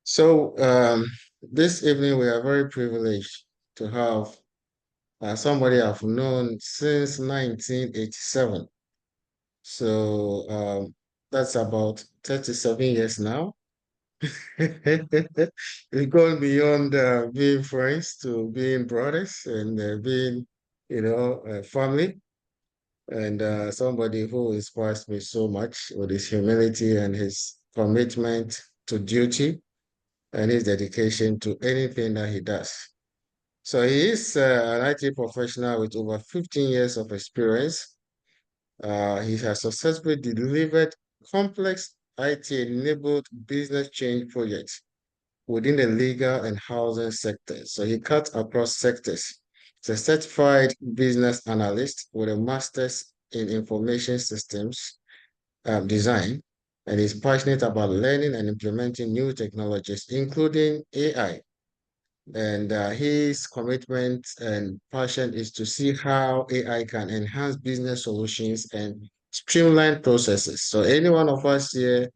So this evening we are very privileged to have somebody I've known since 1987. So that's about 37 years now. We've gone beyond being friends to being brothers and being, family. And somebody who inspires me so much with his humility and his commitment to duty and his dedication to anything that he does. So he is an IT professional with over 15 years of experience. He has successfully delivered complex IT-enabled business change projects within the legal and housing sectors. So he cuts across sectors. He's a certified business analyst with a master's in information systems design, and he's passionate about learning and implementing new technologies, including AI. And his commitment and passion is to see how AI can enhance business solutions and streamline processes. So any one of us here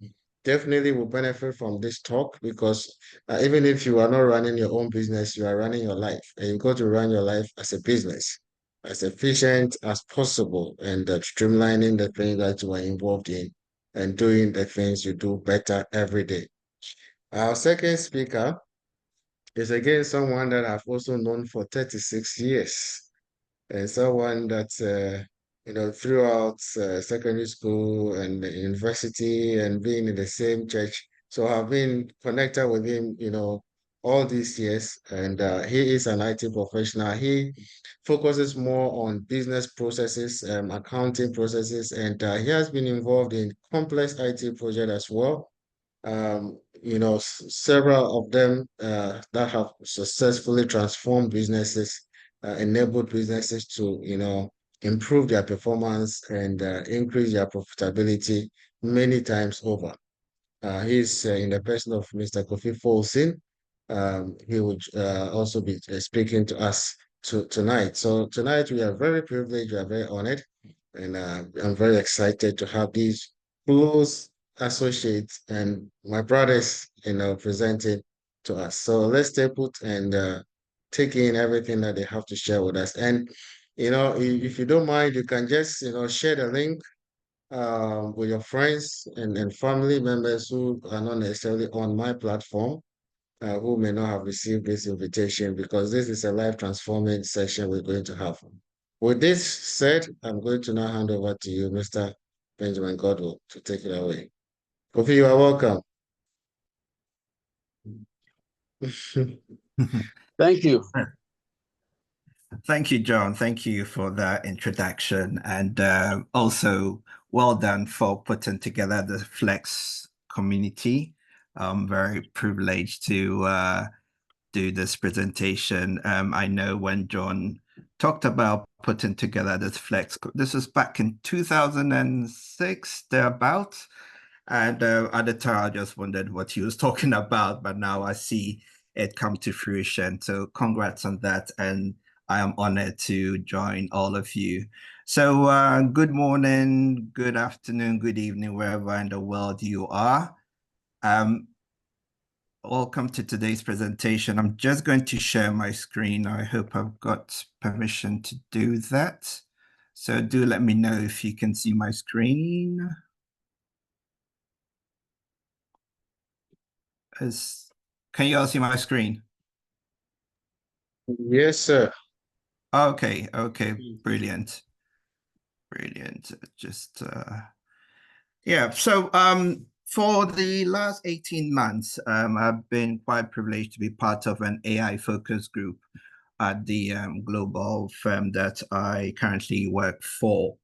definitely will benefit from this talk because even if you are not running your own business, you are running your life, and you've got to run your life as a business, as efficient as possible, and streamlining the things that you are involved in and doing the things you do better every day. Our second speaker is again someone that I've also known for 36 years and someone that, throughout secondary school and the university and being in the same church. So I've been connected with him, all these years. And he is an IT professional. He focuses more on business processes, accounting processes, and he has been involved in complex IT projects as well. Several of them that have successfully transformed businesses, enabled businesses to, improve their performance and increase their profitability many times over. He's in the person of Mr. Kofi Folsin. He would also be speaking to us tonight. So tonight we are very privileged, we are very honored, and I'm very excited to have these close associates and my brothers, presenting to us. So let's stay put and take in everything that they have to share with us. And if you don't mind, you can just share the link with your friends and family members who are not necessarily on my platform, who may not have received this invitation, because this is a life transforming session we're going to have. With this said, I'm going to now hand over to you, Mr. Benjamin Godwell, to take it away. Kofi, you are welcome. Thank you. Thank you, John. Thank you for that introduction. And also, well done for putting together the Flex community. I'm very privileged to do this presentation. I know when John talked about putting together this Flex, this was back in 2006, thereabouts. And at the time, I just wondered what he was talking about, but now I see it come to fruition. So congrats on that. And I am honored to join all of you. So good morning, good afternoon, good evening, wherever in the world you are. Welcome to today's presentation. I'm just going to share my screen. I hope I've got permission to do that. So do let me know if you can see my screen. Can you all see my screen? Yes, sir. Okay, brilliant. Just yeah, so for the last 18 months, I've been quite privileged to be part of an AI focus group at the global firm that I currently work for.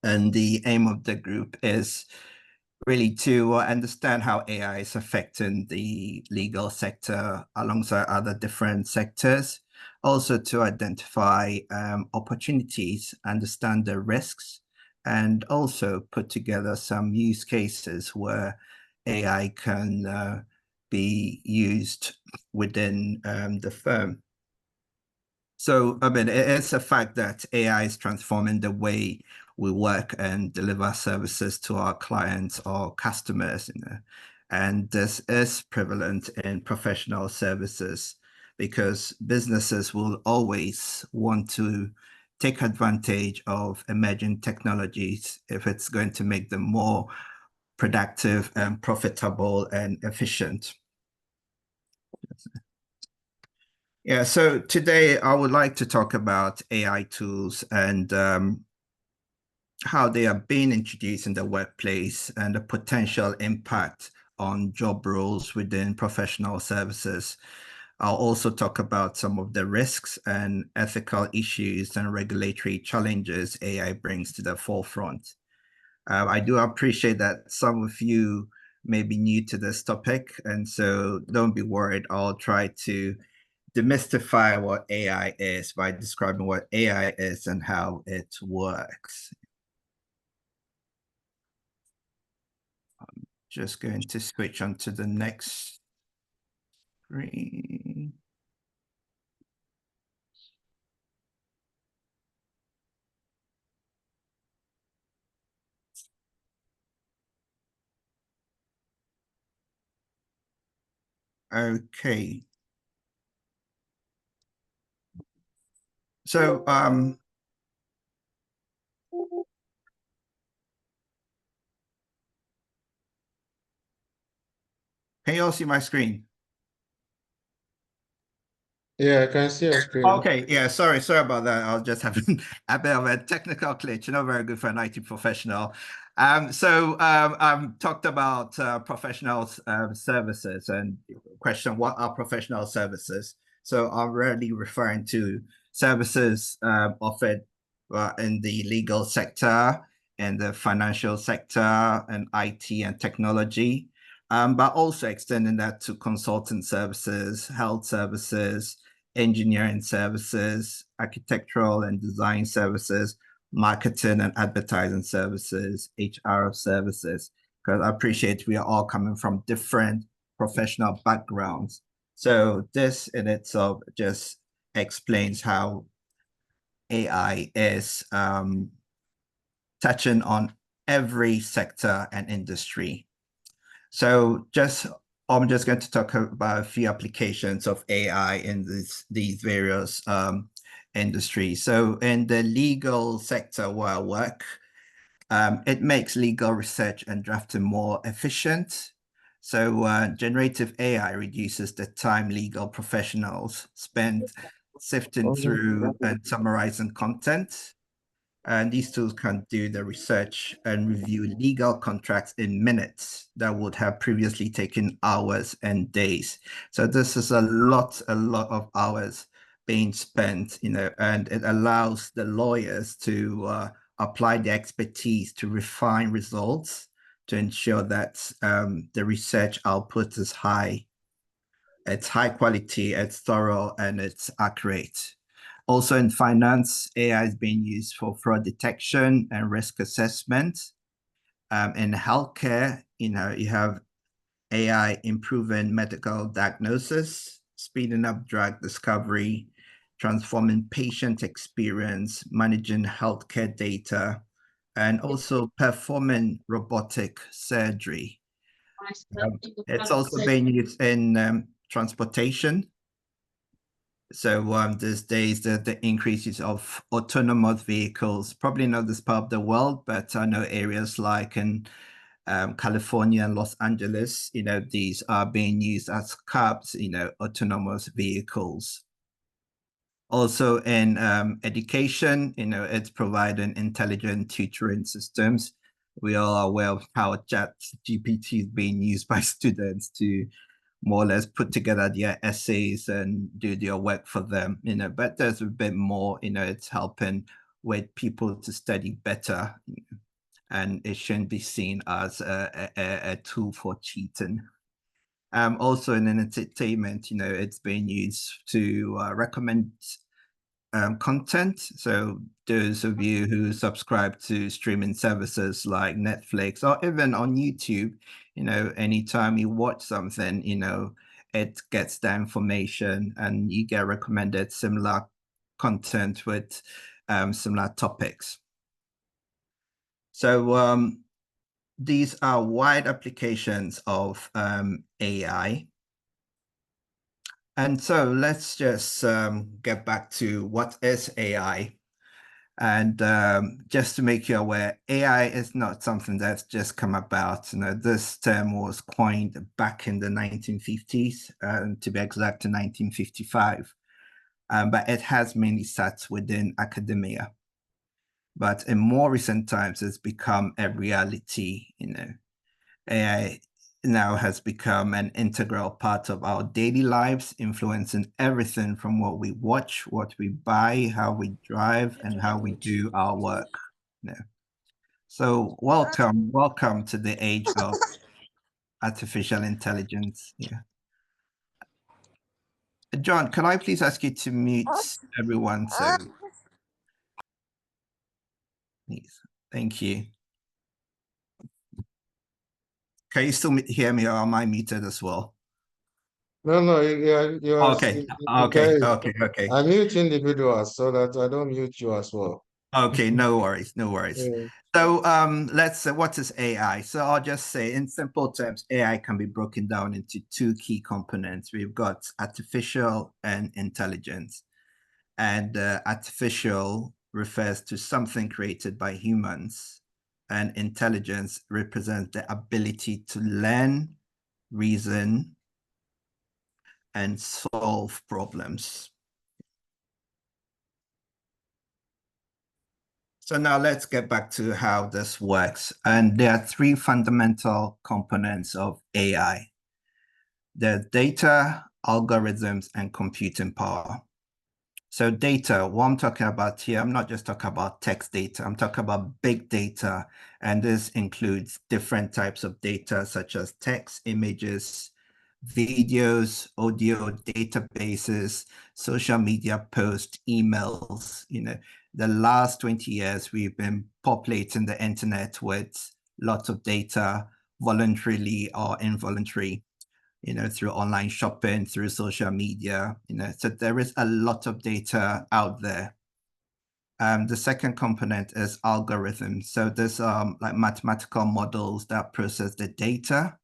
And the aim of the group is really to understand how AI is affecting the legal sector alongside other different sectors. Also to identify opportunities, understand the risks, and also put together some use cases where AI can be used within the firm. So, I mean, it's a fact that AI is transforming the way we work and deliver services to our clients or customers. And this is prevalent in professional services because businesses will always want to take advantage of emerging technologies if it's going to make them more productive and profitable and efficient. Yeah, so today I would like to talk about AI tools and how they are being introduced in the workplace and the potential impact on job roles within professional services. I'll also talk about some of the risks and ethical issues and regulatory challenges AI brings to the forefront. I do appreciate that some of you may be new to this topic, and so don't be worried. I'll try to demystify what AI is by describing what AI is and how it works. I'm just going to switch on to the next screen. Okay. So can you all see my screen? Yeah, I can see your screen. Okay, yeah, sorry about that. I was just having a bit of a technical glitch, very good for an IT professional. Talked about professional services and question, what are professional services? So I'm really referring to services offered in the legal sector, and the financial sector, and IT and technology, but also extending that to consultant services, health services, engineering services, architectural and design services, marketing and advertising services, HR services, because I appreciate we are all coming from different professional backgrounds. So this in itself just explains how AI is touching on every sector and industry. So I'm just going to talk about a few applications of AI in these various industries. So in the legal sector where I work, it makes legal research and drafting more efficient. So generative AI reduces the time legal professionals spend sifting through and summarizing content. And these tools can do the research and review legal contracts in minutes that would have previously taken hours and days. So this is a lot of hours being spent, and it allows the lawyers to apply the expertise to refine results to ensure that the research output is high. It's high quality, it's thorough, and it's accurate. Also in finance, AI is being used for fraud detection and risk assessment. In healthcare, you have AI improving medical diagnosis, speeding up drug discovery, transforming patient experience, managing healthcare data, and also performing robotic surgery. It's also being used in transportation. So these days, the increases of autonomous vehicles, probably not this part of the world, but I know areas like in California and Los Angeles, these are being used as cabs, autonomous vehicles. Also in education, it's providing intelligent tutoring systems. We all are aware of how ChatGPT is being used by students to more or less put together their essays and do their work for them, but there's a bit more, it's helping with people to study better, and it shouldn't be seen as a tool for cheating. Also in entertainment, it's being used to recommend content. So those of you who subscribe to streaming services like Netflix or even on YouTube, anytime you watch something, it gets the information and you get recommended similar content with similar topics. So these are wide applications of AI. And so let's just get back to what is AI. And just to make you aware, AI is not something that's just come about. You know, this term was coined back in the 1950s, to be exact, in 1955. But it has mainly sat within academia. But in more recent times, it's become a reality. You know, AI now has become an integral part of our daily lives, influencing everything from what we watch, what we buy, how we drive, and how we do our work. You know. So welcome to the age of artificial intelligence. Yeah. John, can I please ask you to mute everyone? So please. Thank you. Can you still hear me, or am I muted as well? No, you are. Okay, Okay. okay. I mute individuals so that I don't mute you as well. Okay, no worries, no worries. Yeah. So let's say, what is AI? So I'll just say, in simple terms, AI can be broken down into two key components. We've got artificial and intelligence. And artificial refers to something created by humans, and intelligence represents the ability to learn, reason, and solve problems. So now let's get back to how this works. And there are three fundamental components of AI. There's data, algorithms, and computing power. So data, what I'm talking about here, I'm not just talking about text data, I'm talking about big data. And this includes different types of data such as text, images, videos, audio, databases, social media posts, emails. You know, the last 20 years, we've been populating the internet with lots of data, voluntarily or involuntary, you know, through online shopping, through social media, you know, so there is a lot of data out there. The second component is algorithms. So there's like mathematical models that process the data.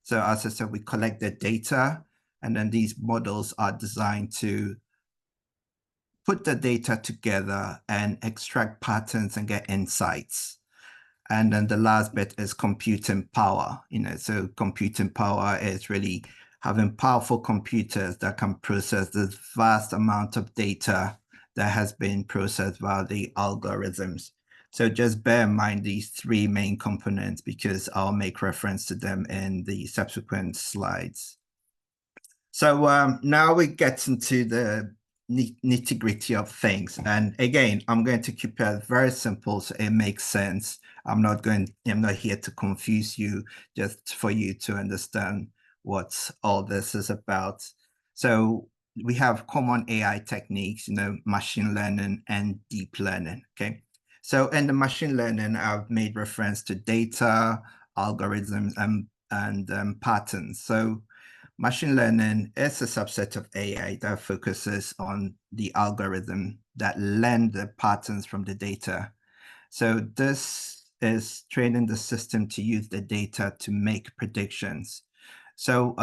So as I said, we collect the data, and then these models are designed to put the data together and extract patterns and get insights. And then the last bit is computing power. You know, so computing power is really having powerful computers that can process this vast amount of data that has been processed via the algorithms. So just bear in mind these three main components, because I'll make reference to them in the subsequent slides. So now we get into the nitty-gritty of things. And again, I'm going to keep it very simple so it makes sense. I'm not here to confuse you, just for you to understand what all this is about. So we have common AI techniques, you know, machine learning and deep learning. Okay. So in the machine learning, I've made reference to data, algorithms, and patterns. So machine learning is a subset of AI that focuses on the algorithm that learn the patterns from the data. So this is training the system to use the data to make predictions. So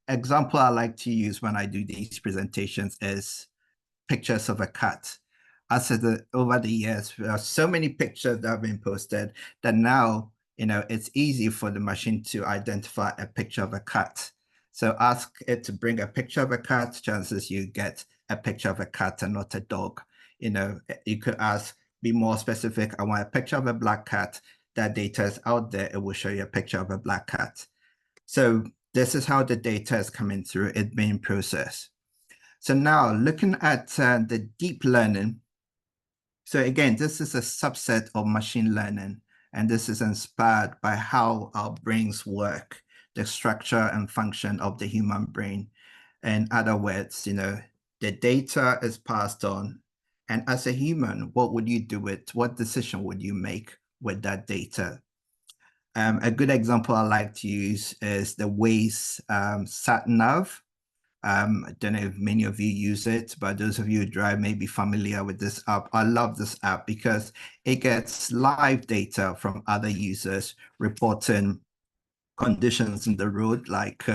example I like to use when I do these presentations is pictures of a cat. As over the years, there are so many pictures that have been posted that now, you know, it's easy for the machine to identify a picture of a cat. So ask it to bring a picture of a cat, chances you get a picture of a cat and not a dog. You know, you could ask, be more specific, I want a picture of a black cat. That data is out there, it will show you a picture of a black cat. So this is how the data is coming through, it's being processed. So now looking at the deep learning. So again, this is a subset of machine learning, and this is inspired by how our brains work, the structure and function of the human brain. In other words, you know, the data is passed on. And as a human, what would you do with, what decision would you make with that data? A good example I like to use is the Waze sat nav. I don't know if many of you use it, but those of you who drive may be familiar with this app. I love this app because it gets live data from other users reporting conditions in the road, like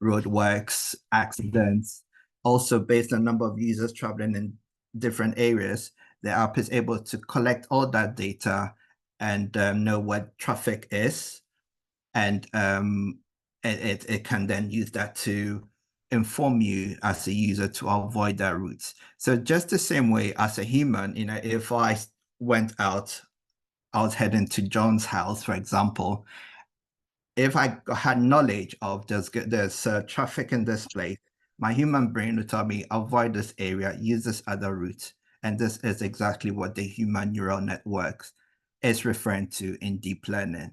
roadworks, accidents. Also, based on number of users traveling in different areas, the app is able to collect all that data and know what traffic is, and it can then use that to inform you as a user to avoid that route. So just the same way as a human, if I went out, I was heading to John's house, for example. If I had knowledge of there's traffic in this place, my human brain would tell me avoid this area, use this other route. And this is exactly what the human neural networks is referring to in deep learning.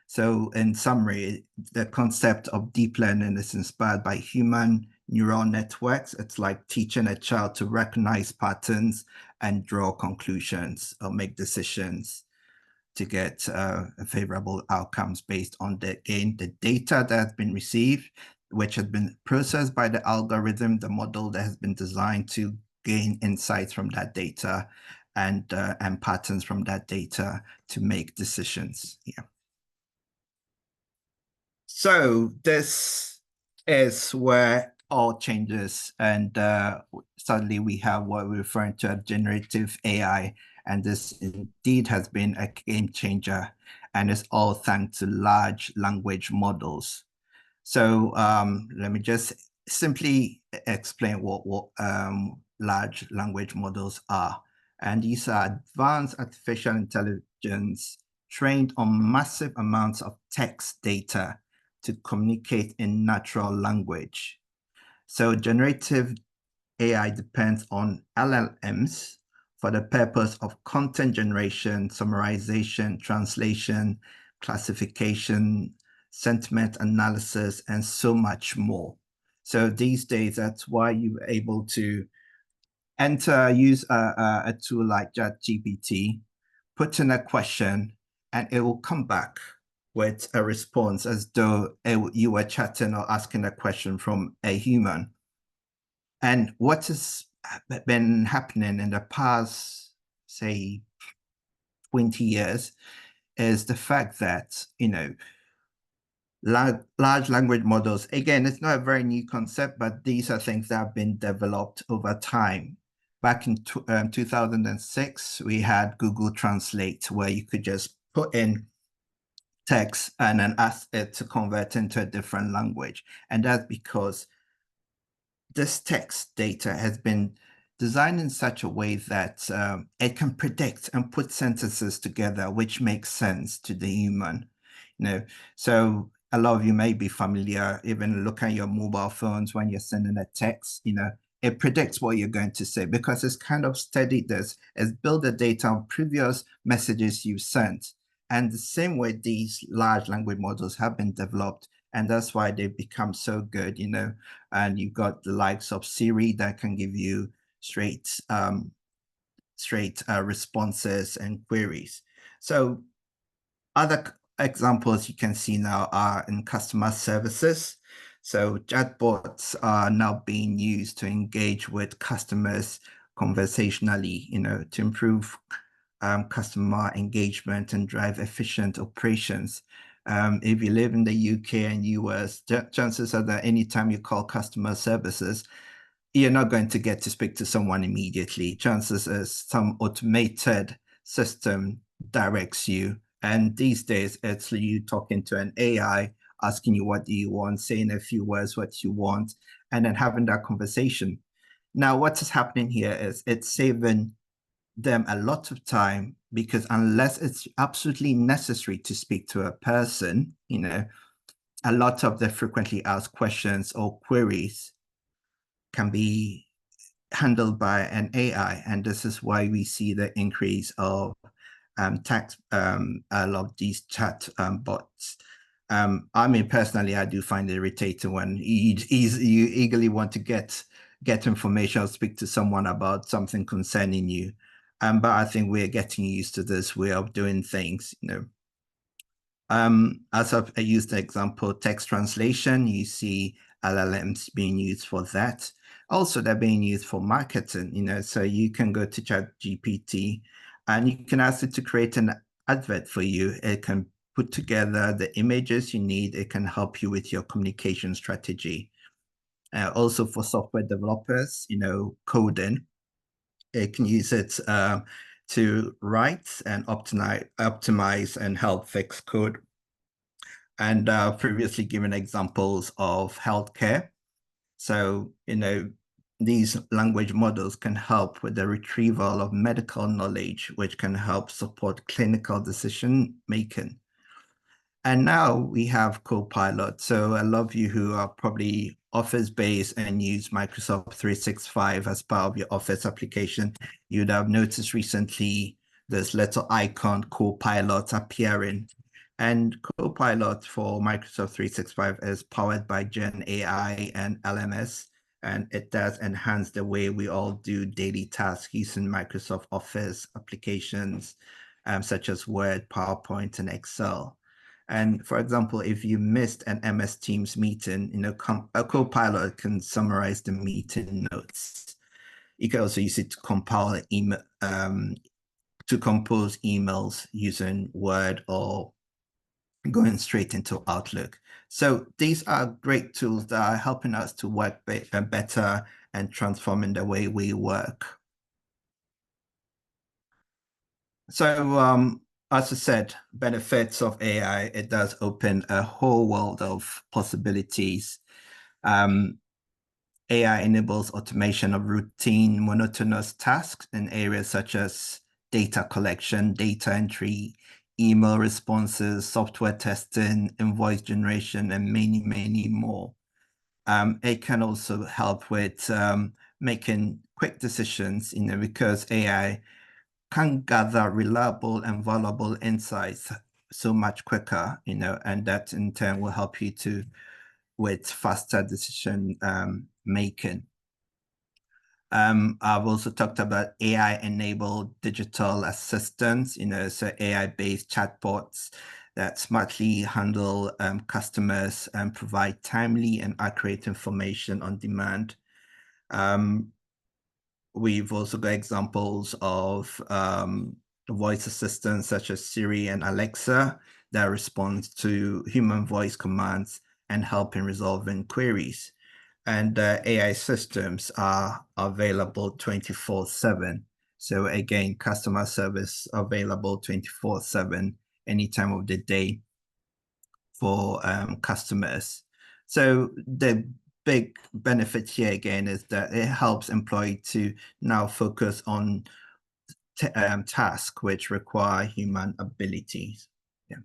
So in summary, the concept of deep learning is inspired by human neural networks. It's like teaching a child to recognize patterns and draw conclusions or make decisions to get favorable outcomes based on the data that has been received, which has been processed by the algorithm, the model that has been designed to gain insights from that data and patterns from that data to make decisions. Yeah. So this is where all changes, and suddenly we have what we're referring to as generative AI, and this indeed has been a game changer, and it's all thanks to large language models. So let me just simply explain what large language models are. And these are advanced artificial intelligence trained on massive amounts of text data to communicate in natural language. So generative AI depends on LLMs for the purpose of content generation, summarization, translation, classification, sentiment analysis, and so much more. So these days, that's why you're able to use a tool like ChatGPT, put in a question, and it will come back with a response as though you were chatting or asking a question from a human. And what has been happening in the past, say, 20 years is the fact that, large language models, again, it's not a very new concept, but these are things that have been developed over time. Back in 2006, we had Google Translate, where you could just put in text and then ask it to convert into a different language. And that's because this text data has been designed in such a way that it can predict and put sentences together, which makes sense to the human. So a lot of you may be familiar, even look at your mobile phones when you're sending a text, it predicts what you're going to say because it's kind of studied this, it's built the data on previous messages you've sent. And the same way these large language models have been developed, and that's why they've become so good, and you've got the likes of Siri that can give you straight responses and queries. So other examples you can see now are in customer services. So chatbots are now being used to engage with customers conversationally, to improve customer engagement and drive efficient operations. If you live in the UK and US, chances are that anytime you call customer services, you're not going to get to speak to someone immediately. Chances are some automated system directs you. And these days, it's you talking to an AI, asking you what do you want, saying a few words what you want, and then having that conversation. Now, what is happening here is it's saving them a lot of time, because unless it's absolutely necessary to speak to a person, a lot of the frequently asked questions or queries can be handled by an AI. And this is why we see the increase of a lot of these chat bots. I mean, personally, I do find it irritating when you eagerly want to get information or speak to someone about something concerning you. But I think we're getting used to this way of doing things, As I used the example, text translation, you see LLMs being used for that. Also, they're being used for marketing, so you can go to ChatGPT and you can ask it to create an advert for you. It can put together the images you need. It can help you with your communication strategy. Also for software developers, coding, it can use it to write and optimize and help fix code. And previously given examples of healthcare. So, these language models can help with the retrieval of medical knowledge, which can help support clinical decision making. And now we have Copilot. So a lot of you who are probably Office-based and use Microsoft 365 as part of your Office application, you'd have noticed recently this little icon Copilot appearing. And Copilot for Microsoft 365 is powered by Gen AI and LMS, and it does enhance the way we all do daily tasks using Microsoft Office applications, such as Word, PowerPoint, and Excel. And for example, if you missed an MS Teams meeting, a Copilot can summarize the meeting notes. You can also use it to compile email, to compose emails using Word or going straight into Outlook. So these are great tools that are helping us to work better and transforming the way we work. So as I said, benefits of AI, it does open a whole world of possibilities. AI enables automation of routine, monotonous tasks in areas such as data collection, data entry, email responses, software testing, invoice generation, and many, many more. It can also help with making quick decisions, because AI can gather reliable and valuable insights so much quicker, and that in turn will help you with faster decision making. I've also talked about AI-enabled digital assistants, so AI-based chatbots that smartly handle customers and provide timely and accurate information on demand. We've also got examples of voice assistants such as Siri and Alexa that respond to human voice commands and help in resolving queries. And AI systems are available 24/7. So again, customer service available 24/7, any time of the day for customers. So the big benefit here again is that it helps employees to now focus on tasks which require human abilities. Yeah.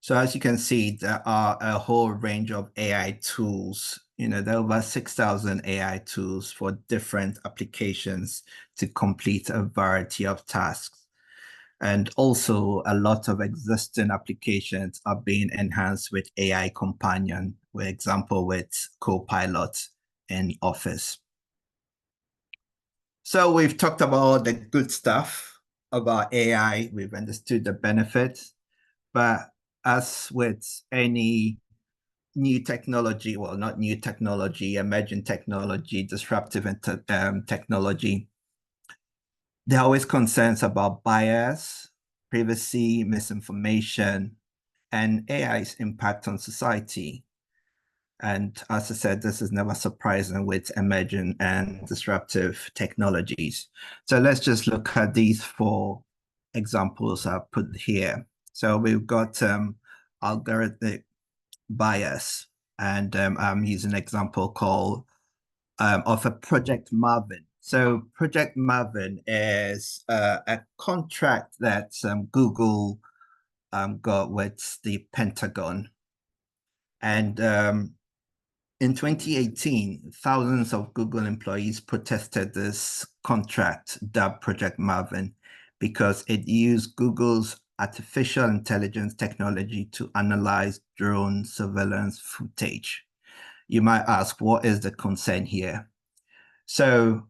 So as you can see, there are a whole range of AI tools. There are over 6,000 AI tools for different applications to complete a variety of tasks. And also a lot of existing applications are being enhanced with AI Companion, for example, with Copilot in Office. So we've talked about the good stuff about AI. We've understood the benefits, but as with any new technology, well, not new technology, emerging technology, disruptive technology, there are always concerns about bias, privacy, misinformation, and AI's impact on society. And as I said, this is never surprising with emerging and disruptive technologies. So let's just look at these 4 examples I've put here. So we've got algorithmic bias, and I'm using an example called of a Project Marvin. So Project Marvin is a contract that Google got with the Pentagon. And in 2018, thousands of Google employees protested this contract dubbed Project Marvin because it used Google's artificial intelligence technology to analyze drone surveillance footage. You might ask, what is the concern here? So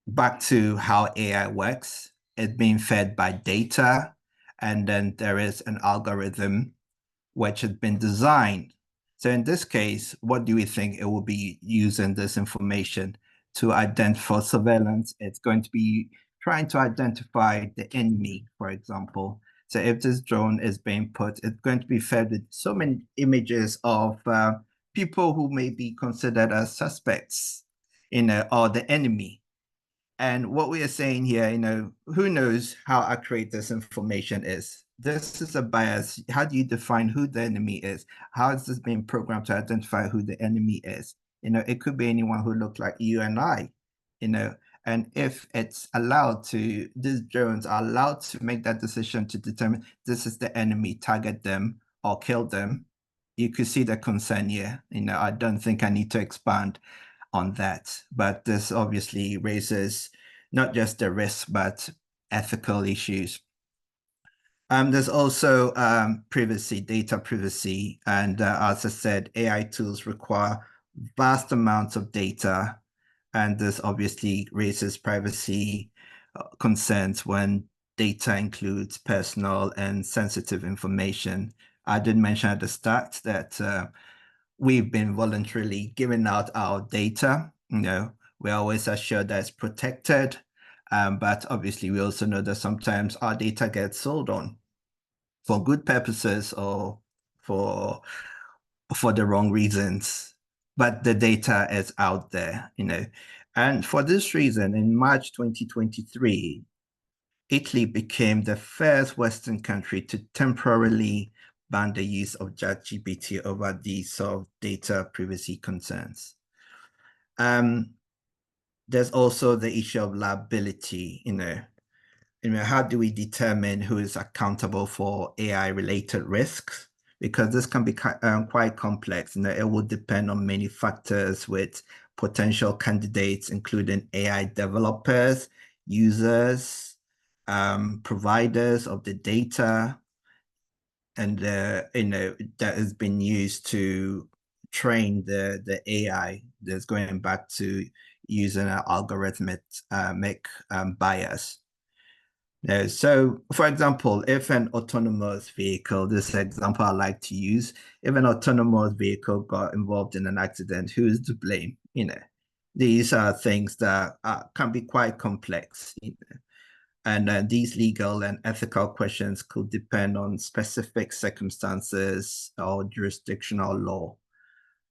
back to how AI works, it's being fed by data, and then there is an algorithm which has been designed. So in this case, what do we think it will be using this information to identify surveillance? It's going to be trying to identify the enemy, for example. So if this drone is being put, it's going to be fed with so many images of people who may be considered as suspects, or the enemy. And what we are saying here, who knows how accurate this information is? This is a bias. How do you define who the enemy is? How is this being programmed to identify who the enemy is? It could be anyone who looks like you and I, and if it's allowed to, these drones are allowed to make that decision to determine this is the enemy, target them or kill them, you could see the concern here. I don't think I need to expand on that, but this obviously raises not just the risk, but ethical issues. There's also privacy, data privacy. And as I said, AI tools require vast amounts of data. And this obviously raises privacy concerns when data includes personal and sensitive information. I did mention at the start that we've been voluntarily giving out our data. We always assure that it's protected, but obviously we also know that sometimes our data gets sold on for good purposes or for the wrong reasons. But the data is out there, And for this reason, in March 2023, Italy became the first Western country to temporarily ban the use of ChatGPT over these sort of data privacy concerns. There's also the issue of liability, how do we determine who is accountable for AI-related risks? Because this can be quite complex. It will depend on many factors with potential candidates, including AI developers, users, providers of the data, and that has been used to train the AI. That's going back to using an algorithmic bias. So, for example, if an autonomous vehicle, this example I like to use, if an autonomous vehicle got involved in an accident, who is to blame? These are things that can be quite complex. And these legal and ethical questions could depend on specific circumstances or jurisdictional law.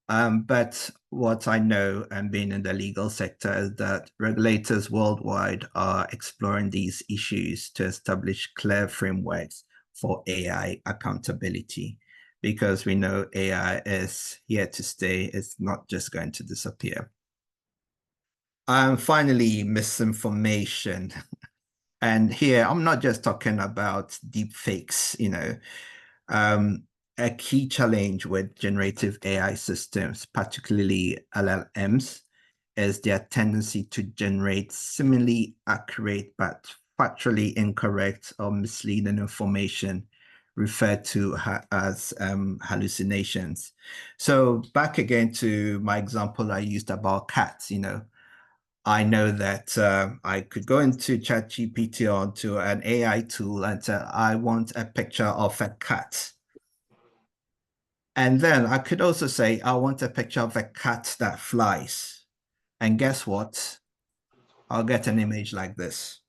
But what I know, and being in the legal sector, is that regulators worldwide are exploring these issues to establish clear frameworks for AI accountability, because we know AI is here to stay. It's not just going to disappear. Finally, misinformation. And here, I'm not just talking about deep fakes, a key challenge with generative AI systems, particularly LLMs, is their tendency to generate seemingly accurate but factually incorrect or misleading information, referred to as hallucinations. So back again to my example I used about cats, I know that I could go into ChatGPT or to an AI tool and say, I want a picture of a cat. And then I could also say, I want a picture of a cat that flies. And guess what? I'll get an image like this.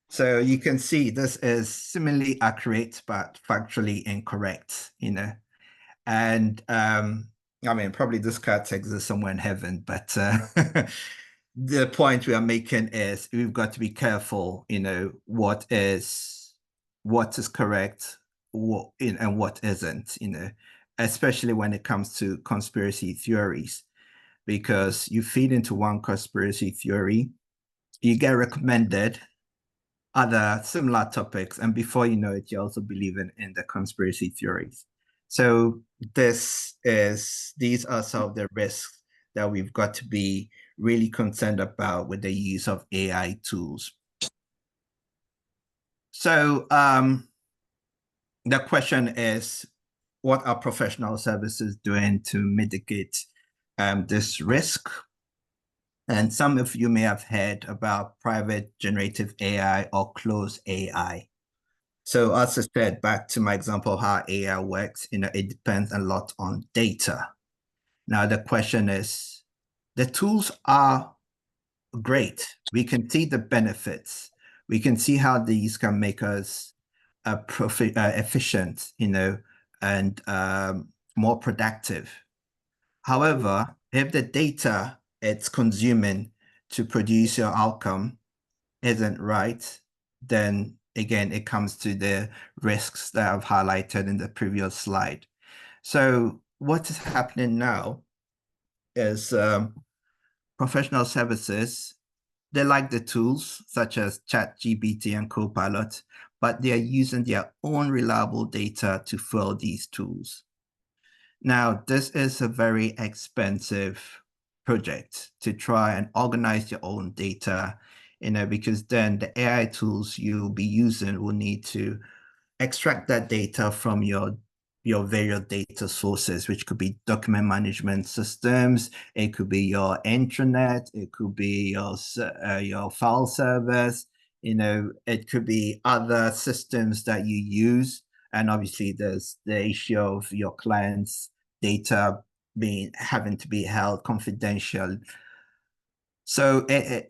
So you can see this is similarly accurate, but factually incorrect, And I mean, probably this cat exists somewhere in heaven, but the point we are making is we've got to be careful, what is correct, and what isn't, especially when it comes to conspiracy theories, because you feed into one conspiracy theory, you get recommended other similar topics, and before you know it, you're also believing in the conspiracy theories. So these are some of the risks that we've got to be really concerned about with the use of AI tools. So the question is, what are professional services doing to mitigate this risk? And some of you may have heard about private generative AI or closed AI. So as I said, back to my example, how AI works, it depends a lot on data. Now, the question is, the tools are great. We can see the benefits. We can see how these can make us efficient, and more productive. However, if the data it's consuming to produce your outcome isn't right, then again, it comes to the risks that I've highlighted in the previous slide. So what is happening now is professional services, they like the tools such as ChatGPT and Copilot, but they are using their own reliable data to fuel these tools. Now, this is a very expensive project to try and organize your own data, because then the AI tools you'll be using will need to extract that data from your various data sources, which could be document management systems, it could be your intranet, it could be your file servers, it could be other systems that you use. And obviously there's the issue of your clients' data having to be held confidential. So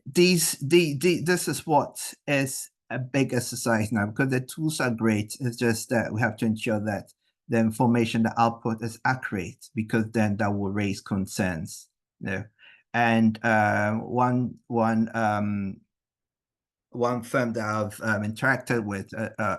this is what is a big exercise now, because the tools are great. It's just that we have to ensure that the information, the output is accurate, because then that will raise concerns. And one firm that I've interacted with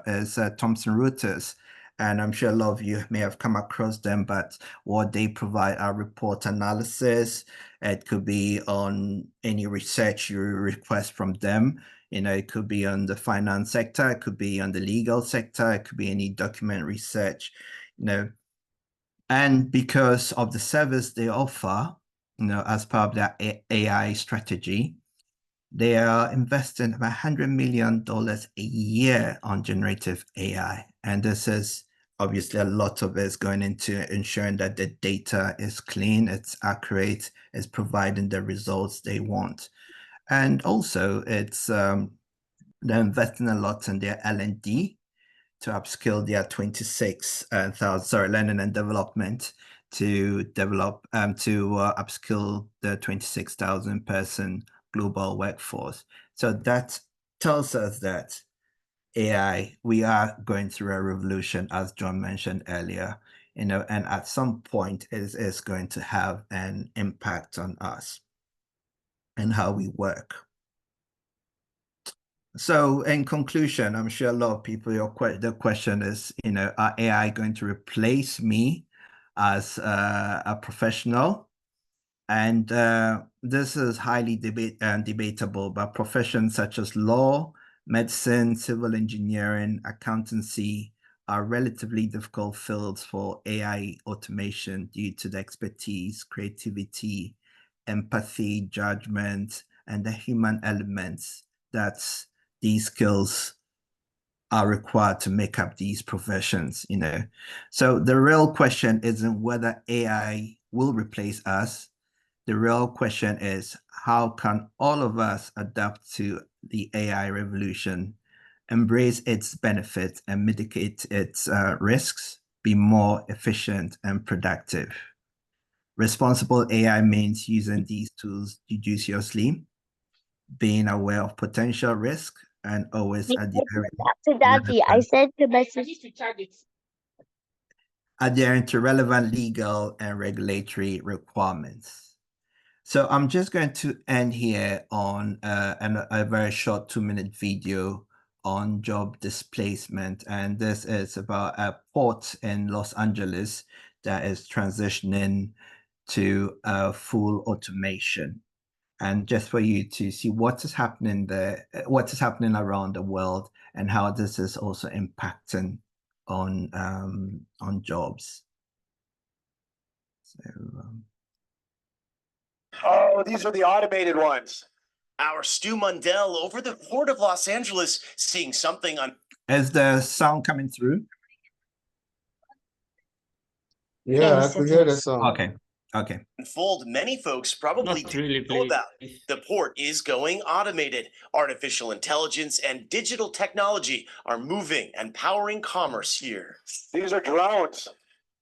is Thomson Reuters. And I'm sure a lot of you may have come across them, but what they provide are report analysis. It could be on any research you request from them. It could be on the finance sector, it could be on the legal sector, it could be any document research, And because of the service they offer, as part of their AI strategy, they are investing about $100 million a year on generative AI. And this is obviously a lot of it is going into ensuring that the data is clean, it's accurate, it's providing the results they want. And also it's they're investing a lot in their L&D to upskill their 26,000, learning and development to develop, upskill the 26,000 person global workforce. So that tells us that AI, we are going through a revolution, as John mentioned earlier, and at some point it is going to have an impact on us and how we work. So in conclusion, I'm sure a lot of people, the question is, are AI going to replace me as a professional? And this is highly debatable, but professions such as law, medicine, civil engineering, accountancy are relatively difficult fields for AI automation due to the expertise, creativity, empathy, judgment, and the human elements that these skills are required to make up these professions, So the real question isn't whether AI will replace us. The real question is, how can all of us adapt to the AI revolution, embrace its benefits and mitigate its risks, be more efficient and productive? Responsible AI means using these tools judiciously, being aware of potential risk, and always adhering to relevant legal and regulatory requirements. So I'm just going to end here on a very short 2-minute video on job displacement. And this is about a port in Los Angeles that is transitioning to full automation. And just for you to see what is happening there, what is happening around the world, and how this is also impacting on jobs. So, oh, these are the automated ones. Our Stu Mundell over the Port of Los Angeles seeing something on. Is the sound coming through? Yeah, I could hear the sound. Okay. Okay. Unfold, many folks probably Not really, know about. please. The port is going automated. Artificial intelligence and digital technology are moving and powering commerce here. These are drones.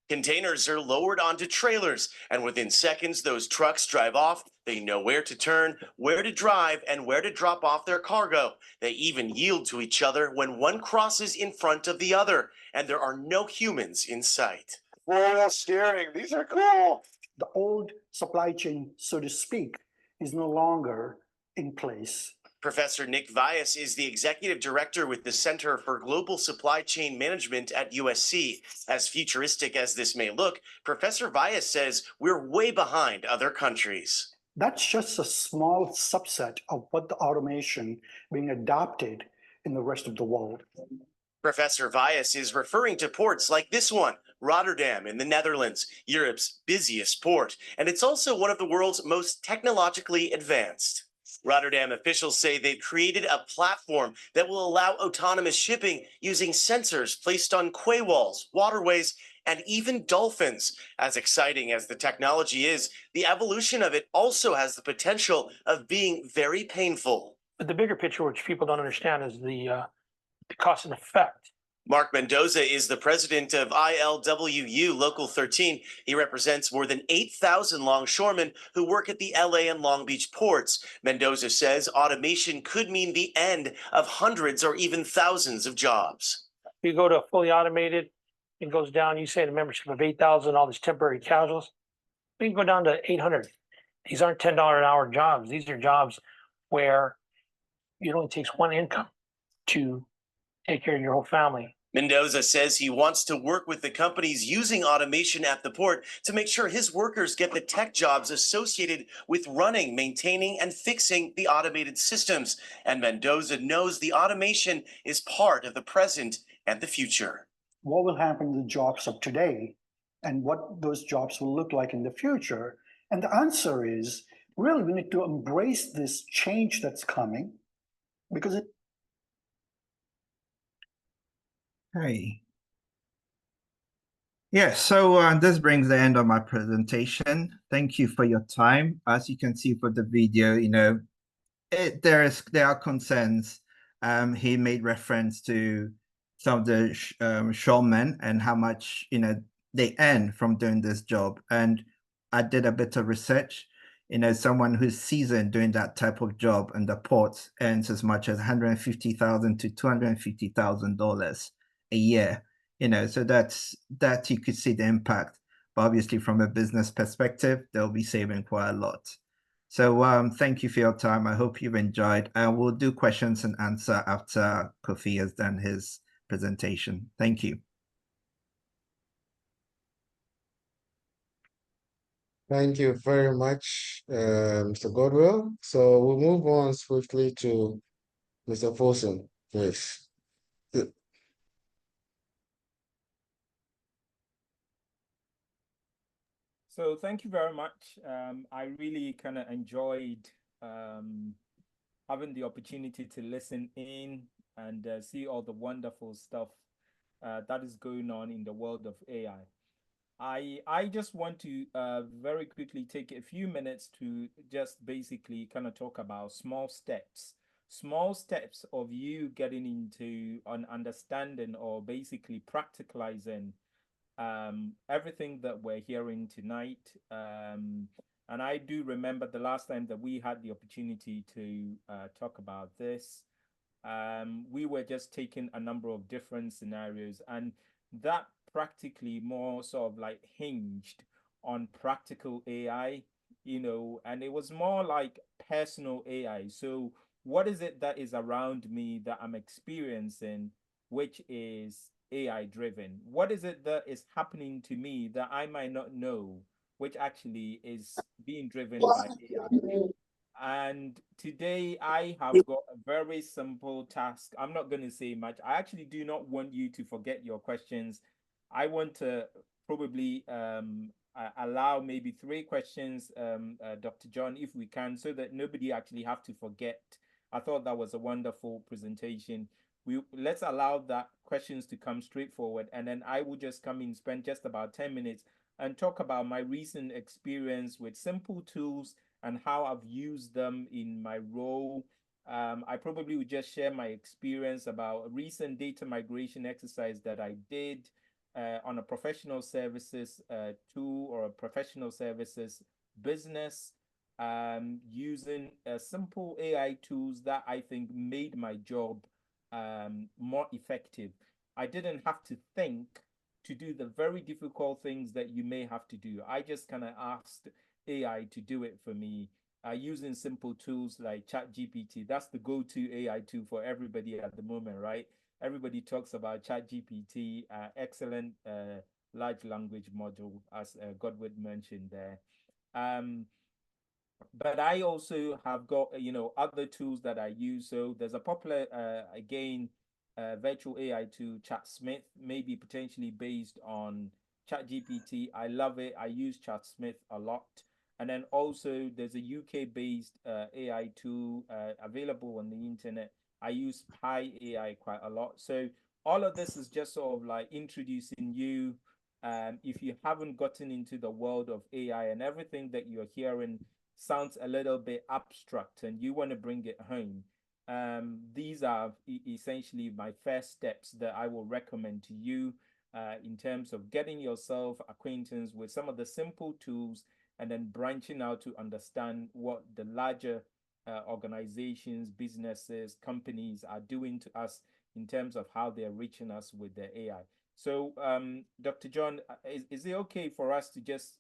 Containers are lowered onto trailers, and within seconds, those trucks drive off. They know where to turn, where to drive, and where to drop off their cargo. They even yield to each other when one crosses in front of the other, and there are no humans in sight. Four-wheel steering, these are cool. The old supply chain, so to speak, is no longer in place. Professor Nick Vyas is the executive director with the Center for Global Supply Chain Management at USC. As futuristic as this may look, Professor Vyas says we're way behind other countries. That's just a small subset of what the automation being adopted in the rest of the world. Professor Vyas is referring to ports like this one, Rotterdam in the Netherlands, Europe's busiest port, and it's also one of the world's most technologically advanced. Rotterdam officials say they've created a platform that will allow autonomous shipping using sensors placed on quay walls, waterways, and even dolphins. As exciting as the technology is, the evolution of it also has the potential of being very painful. But the bigger picture, which people don't understand, is the cost and effect. Mark Mendoza is the president of ILWU Local 13. He represents more than 8,000 longshoremen who work at the LA and Long Beach ports. Mendoza says automation could mean the end of hundreds or even thousands of jobs. If you go to fully automated, it goes down, you say the membership of 8,000, all these temporary casuals, we can go down to 800. These aren't $10 an hour jobs. These are jobs where it only takes one income to take care of your whole family. Mendoza says he wants to work with the companies using automation at the port to make sure his workers get the tech jobs associated with running, maintaining, and fixing the automated systems. And Mendoza knows the automation is part of the present and the future. What will happen to the jobs of today and what those jobs will look like in the future? And the answer is really we need to embrace this change that's coming because it. Hey. Yeah, so this brings the end of my presentation. Thank you for your time. As you can see for the video, there are concerns. He made reference to some of the shoremen and how much they earn from doing this job. And I did a bit of research. Someone who's seasoned doing that type of job in the ports earns as much as $150,000 to $250,000 a year. So that you could see the impact. But obviously, from a business perspective, they'll be saving quite a lot. So thank you for your time. I hope you've enjoyed. We'll do questions and answer after Kofi has done his presentation. Thank you. Thank you very much, Mr. Godwell. So we'll move on swiftly to Mr. Folsom, please. So thank you very much. I really kind of enjoyed having the opportunity to listen in and see all the wonderful stuff that is going on in the world of AI. I just want to very quickly take a few minutes to just basically kind of talk about small steps of you getting into an understanding or basically practicalizing everything that we're hearing tonight. And I do remember the last time that we had the opportunity to talk about this. We were just taking a number of different scenarios, and that practically more sort of like hinged on practical AI, and it was more like personal AI. So what is it that is around me that I'm experiencing, which is AI driven? What is it that is happening to me that I might not know, which actually is being driven by AI? And today I have got a very simple task. I'm not going to say much. I actually do not want you to forget your questions. I want to probably allow maybe 3 questions, Dr. John, if we can, so that nobody actually have to forget. I thought that was a wonderful presentation. Let's allow that questions to come straight forward, and then I will just come in, spend just about 10 minutes and talk about my recent experience with simple tools and how I've used them in my role. I probably would just share my experience about a recent data migration exercise that I did on a professional services tool or a professional services business, using simple AI tools that I think made my job more effective. I didn't have to think to do the very difficult things that you may have to do. I just kind of asked AI to do it for me, using simple tools like ChatGPT. That's the go-to AI tool for everybody at the moment, right? Everybody talks about ChatGPT, excellent large language model, as Godwin mentioned there. But I also have got, other tools that I use. So there's a popular, virtual AI tool, ChatSmith, maybe potentially based on ChatGPT. I love it. I use ChatSmith a lot. And then also there's a UK-based AI tool available on the internet. I use Pi AI quite a lot. So all of this is just sort of like introducing you. If you haven't gotten into the world of AI and everything that you're hearing sounds a little bit abstract and you want to bring it home, these are essentially my first steps that I will recommend to you in terms of getting yourself acquaintance with some of the simple tools and then branching out to understand what the larger organizations, businesses, companies are doing to us in terms of how they're reaching us with their AI. So, Dr. John, is it okay for us to just,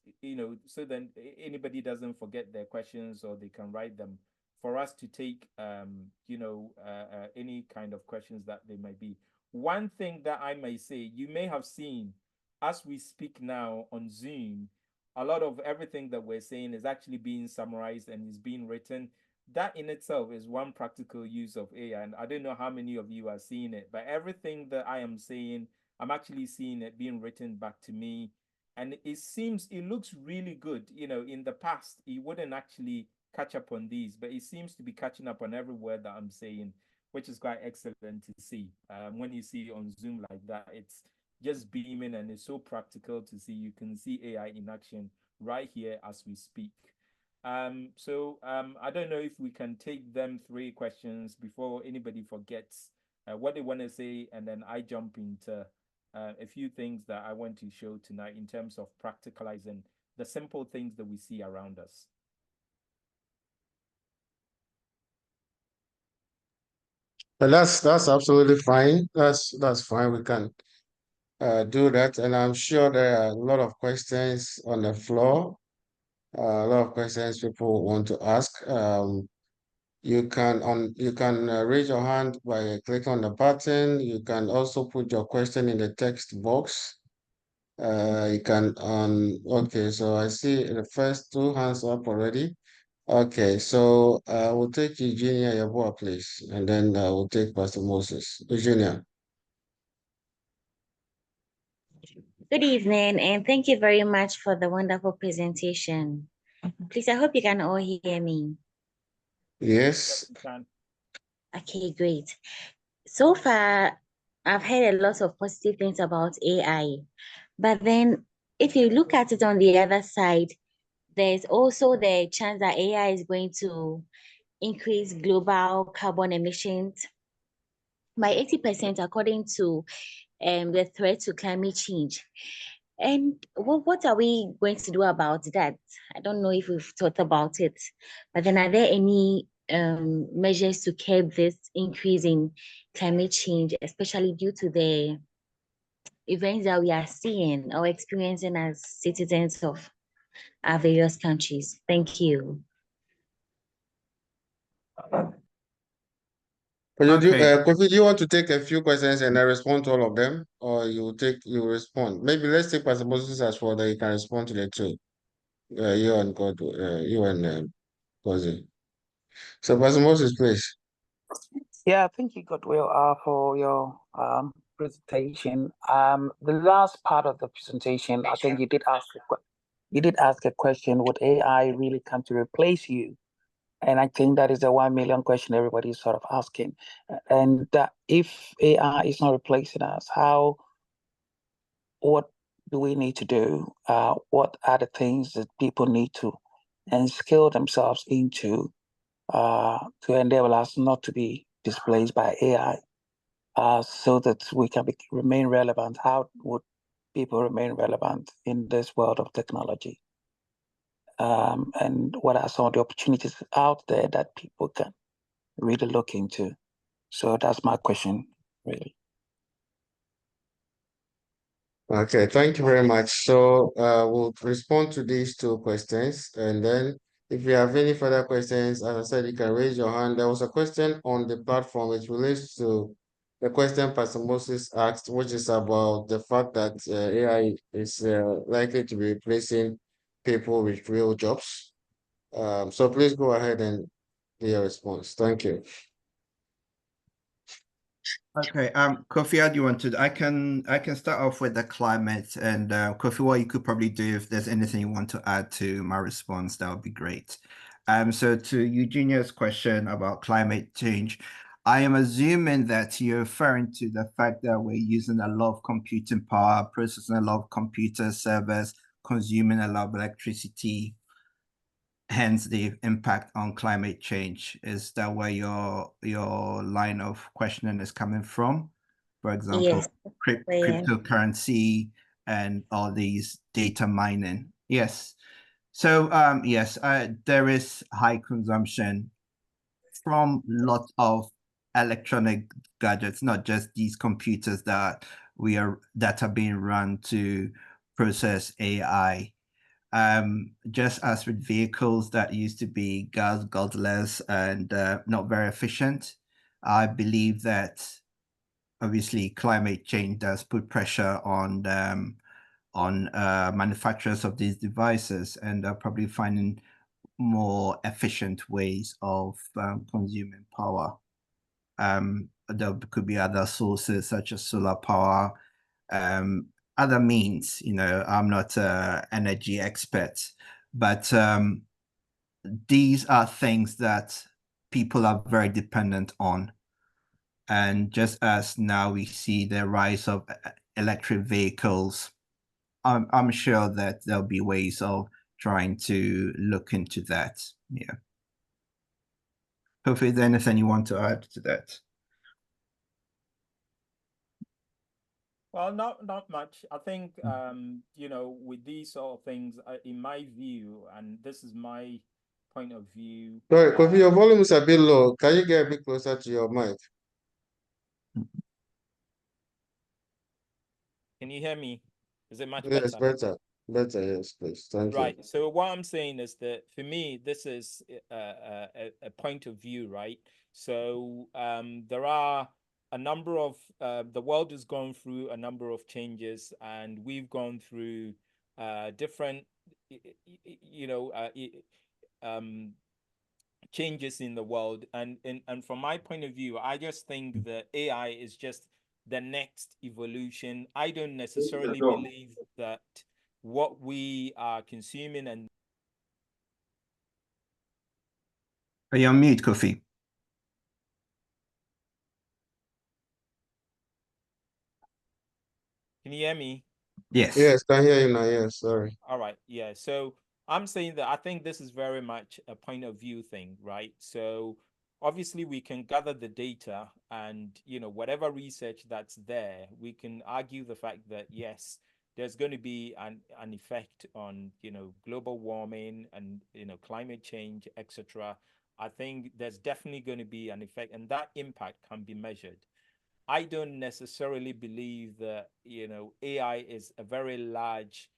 so that anybody doesn't forget their questions or they can write them, for us to take, any kind of questions that they might be? One thing that I may say, you may have seen as we speak now on Zoom, a lot of everything that we're saying is actually being summarized and is being written. That in itself is one practical use of AI. And I don't know how many of you are seeing it, but everything that I am saying, I'm actually seeing it being written back to me. And it looks really good. In the past, it wouldn't actually catch up on these, but it seems to be catching up on every word that I'm saying, which is quite excellent to see. When you see on Zoom like that, it's just beaming and it's so practical to see. You can see AI in action right here as we speak. So I don't know if we can take them 3 questions before anybody forgets what they want to say, and then I jump into a few things that I want to show tonight in terms of practicalizing the simple things that we see around us. But that's absolutely fine. That's fine. We can do that, and I'm sure there are a lot of questions on the floor. A lot of questions people want to ask. You can raise your hand by clicking on the button. You can also put your question in the text box. You can okay. So I see the first 2 hands up already. Okay, so we'll take Eugenia Yabua, please, and then we'll take Pastor Moses. Eugenia. Good evening, and thank you very much for the wonderful presentation. Please, I hope you can all hear me. Yes. Okay, great. So far, I've heard a lot of positive things about AI, but then if you look at it on the other side, there's also the chance that AI is going to increase global carbon emissions by 80% according to the threat to climate change. And what are we going to do about that? I don't know if we've thought about it, but then are there any measures to curb this increase in climate change, especially due to the events that we are seeing or experiencing as citizens of our various countries? Thank you. Kofi, do you want to take a few questions and I respond to all of them, or you respond? Maybe let's take Pastor Moses as well, that you can respond to the 2. You and God, you and Kozi. So Pastor Moses, please. Yeah, thank you, Godwill, for your presentation. The last part of the presentation, I think you did ask a question: would AI really come to replace you? And I think that is the 1 million question everybody is sort of asking. And if AI is not replacing us, what do we need to do? What are the things that people need to and skill themselves into to enable us not to be displaced by AI, so that we can remain relevant? How would people remain relevant in this world of technology? And what are some of the opportunities out there that people can really look into? So that's my question, really. Okay, thank you very much. So we'll respond to these two questions, and then if you have any further questions, as I said, you can raise your hand. There was a question on the platform. It relates to the question Pastor Moses asked, which is about the fact that AI is likely to be replacing people with real jobs. So please go ahead and give your response. Thank you. Okay, Kofi, how do you want to? I can start off with the climate, and Kofi, what you could probably do if there's anything you want to add to my response, that would be great. So to Eugenia's question about climate change, I am assuming that you're referring to the fact that we're using a lot of computing power, processing a lot of computer servers, consuming a lot of electricity, hence the impact on climate change. Is that where your line of questioning is coming from? For example, Yes, where cryptocurrency and all these data mining. Yes. So yes, there is high consumption from lots of electronic gadgets, not just these computers that are being run to process AI. Just as with vehicles that used to be gas guzzlers and not very efficient, I believe that obviously climate change does put pressure on manufacturers of these devices, and are probably finding more efficient ways of consuming power. There could be other sources such as solar power, other means. I'm not an energy expert, but these are things that people are very dependent on. And just as now we see the rise of electric vehicles, I'm sure that there'll be ways of trying to look into that. Yeah. Hopefully, there's anything you want to add to that? Well, not much. I think with these sort of things, in my view, and this is my point of view. Sorry, Kofi, your volume is a bit low. Can you get a bit closer to your mic? Can you hear me? Is it much Yes, better? better, yes, please. Thank you. Right. So what I'm saying is that for me, this is a point of view, right? So there are a number of the world has gone through a number of changes, and we've gone through different, changes in the world. And from my point of view, I just think that AI is just the next evolution. I don't necessarily believe that what we are consuming and Are you on mute, Kofi? can you hear me? Yes. Yes, can hear you now. Yes, sorry. All right. Yeah. So I'm saying that I think this is very much a point of view thing, right? So obviously we can gather the data and, whatever research that's there, we can argue the fact that, yes, there's going to be an effect on, global warming and, climate change, etc. I think there's definitely going to be an effect, and that impact can be measured. I don't necessarily believe that, AI is a very large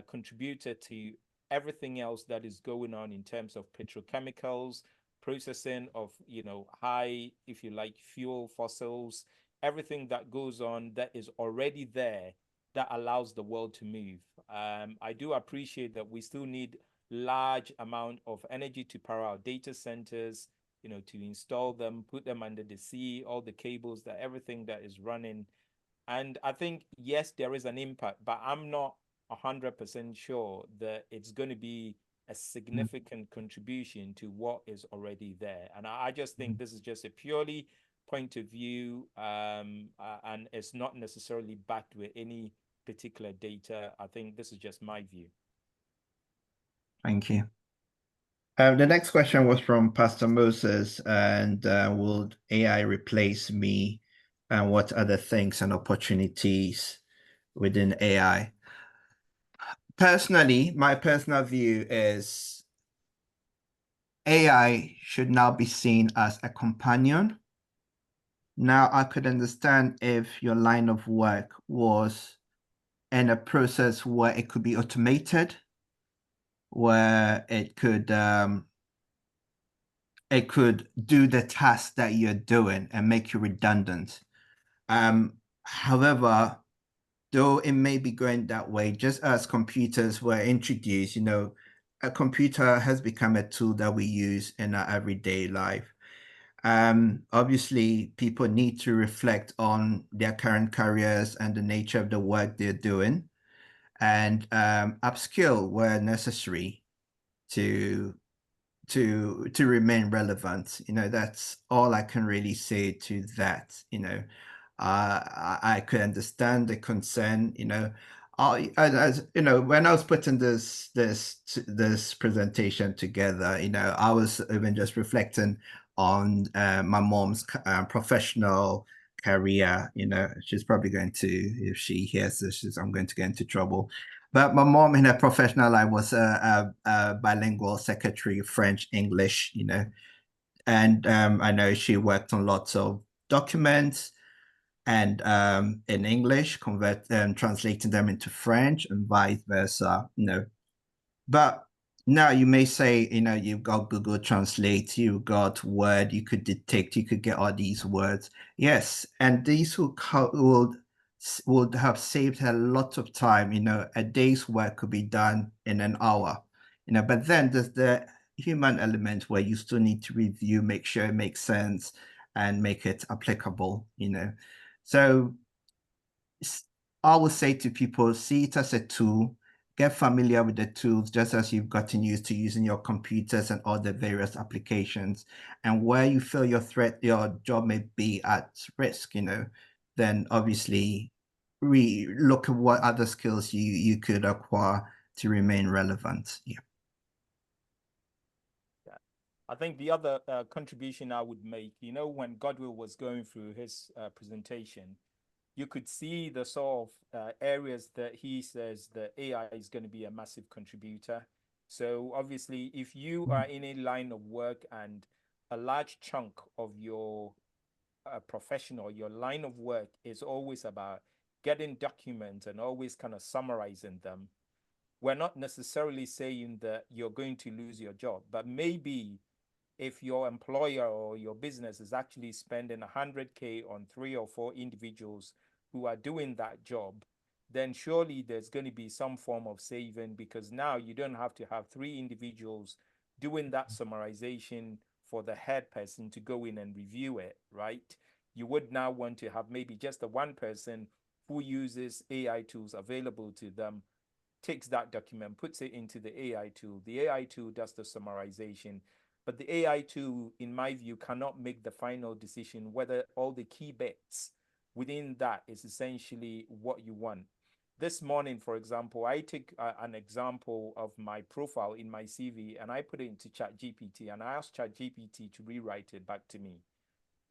contributor to everything else that is going on in terms of petrochemicals, processing of, high, if you like, fuel fossils, everything that goes on that is already there that allows the world to move. I do appreciate that we still need large amount of energy to power our data centers, to install them, put them under the sea, all the cables, that everything that is running. And I think, yes, there is an impact, but I'm not 100% sure that it's going to be a significant contribution to what is already there. And I just think this is just a purely point of view, and it's not necessarily backed with any particular data. I think this is just my view. Thank you. The next question was from Pastor Moses, and will AI replace me? And what other things and opportunities within AI? Personally, my personal view is AI should now be seen as a companion. Now, I could understand if your line of work was in a process where it could be automated, where it could do the task that you're doing and make you redundant. However, though it may be going that way, just as computers were introduced, you know, a computer has become a tool that we use in our everyday life. Obviously, people need to reflect on their current careers and the nature of the work they're doing, and upskill where necessary to remain relevant. You know, that's all I can really say to that. You know, I could understand the concern. You know, as you know, when I was putting this presentation together, you know, I was even just reflecting on my mom's professional career. You know, she's probably going to, if she hears this, I'm going to get into trouble. But my mom in her professional life was a bilingual secretary, French, English, you know, and I know she worked on lots of documents and in English, translating them into French and vice versa, you know. But now you may say, you know, you've got Google Translate, you've got Word, you could detect, you could get all these words. Yes, and these would have saved her a lot of time. You know, a day's work could be done in an hour, you know, but then there's the human element where you still need to review, make sure it makes sense and make it applicable, you know. So I would say to people, see it as a tool, get familiar with the tools, just as you've gotten used to using your computers and all the various applications. And where you feel your job may be at risk, you know, then obviously look at what other skills you could acquire to remain relevant. Yeah. I think the other contribution I would make, you know, when Godwill was going through his presentation, you could see the sort of areas that he says that AI is going to be a massive contributor. So obviously, if you are in a line of work and a large chunk of your profession or your line of work is always about getting documents and always kind of summarizing them, we're not necessarily saying that you're going to lose your job, but maybe if your employer or your business is actually spending 100K on 3 or 4 individuals who are doing that job, then surely there's going to be some form of saving, because now you don't have to have 3 individuals doing that summarization for the head person to go in and review it, right? You would now want to have maybe just the one person who uses AI tools available to them, takes that document, puts it into the AI tool. The AI tool does the summarization. But the AI tool, in my view, cannot make the final decision whether all the key bits within that is essentially what you want. This morning, for example, I take an example of my profile in my CV and I put it into ChatGPT and I asked ChatGPT to rewrite it back to me.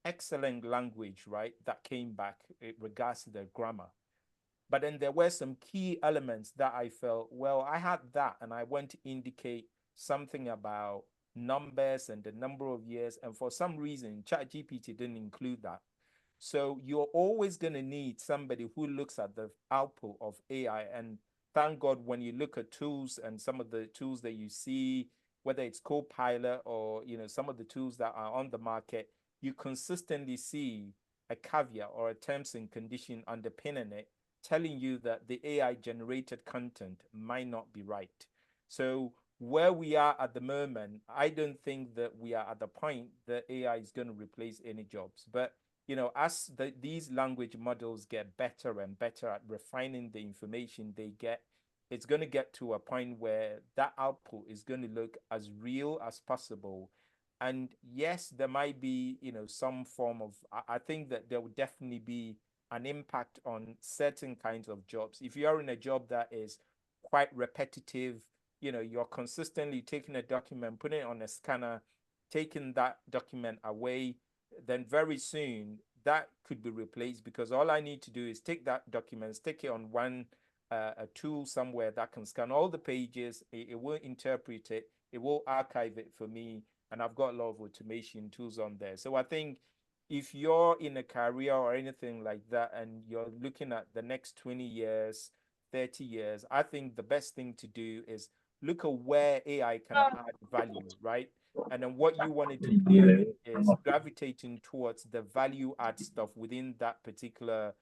Excellent language, right? That came back in regards to the grammar. But then there were some key elements that I felt, well, I had that and I want to indicate something about numbers and the number of years. And for some reason, ChatGPT didn't include that. So you're always going to need somebody who looks at the output of AI. And thank God, when you look at tools and some of the tools that you see, whether it's Copilot or, you know, some of the tools that are on the market, you consistently see a caveat or a terms and condition underpinning it, telling you that the AI generated content might not be right. So where we are at the moment, I don't think that we are at the point that AI is going to replace any jobs. But, you know, as these language models get better and better at refining the information they get, it's going to get to a point where that output is going to look as real as possible. And yes, there might be, you know, some form of, I think that there will definitely be an impact on certain kinds of jobs. If you're in a job that is quite repetitive, you know, you're consistently taking a document, putting it on a scanner, taking that document away, then very soon that could be replaced, because all I need to do is take that document, stick it on one a tool somewhere that can scan all the pages, it will interpret it, it will archive it for me, and I've got a lot of automation tools on there. So I think if you're in a career or anything like that, and you're looking at the next 20 years, 30 years, I think the best thing to do is look at where AI can add value, right? And then what you wanted to be doing is gravitating towards the value add stuff within that particular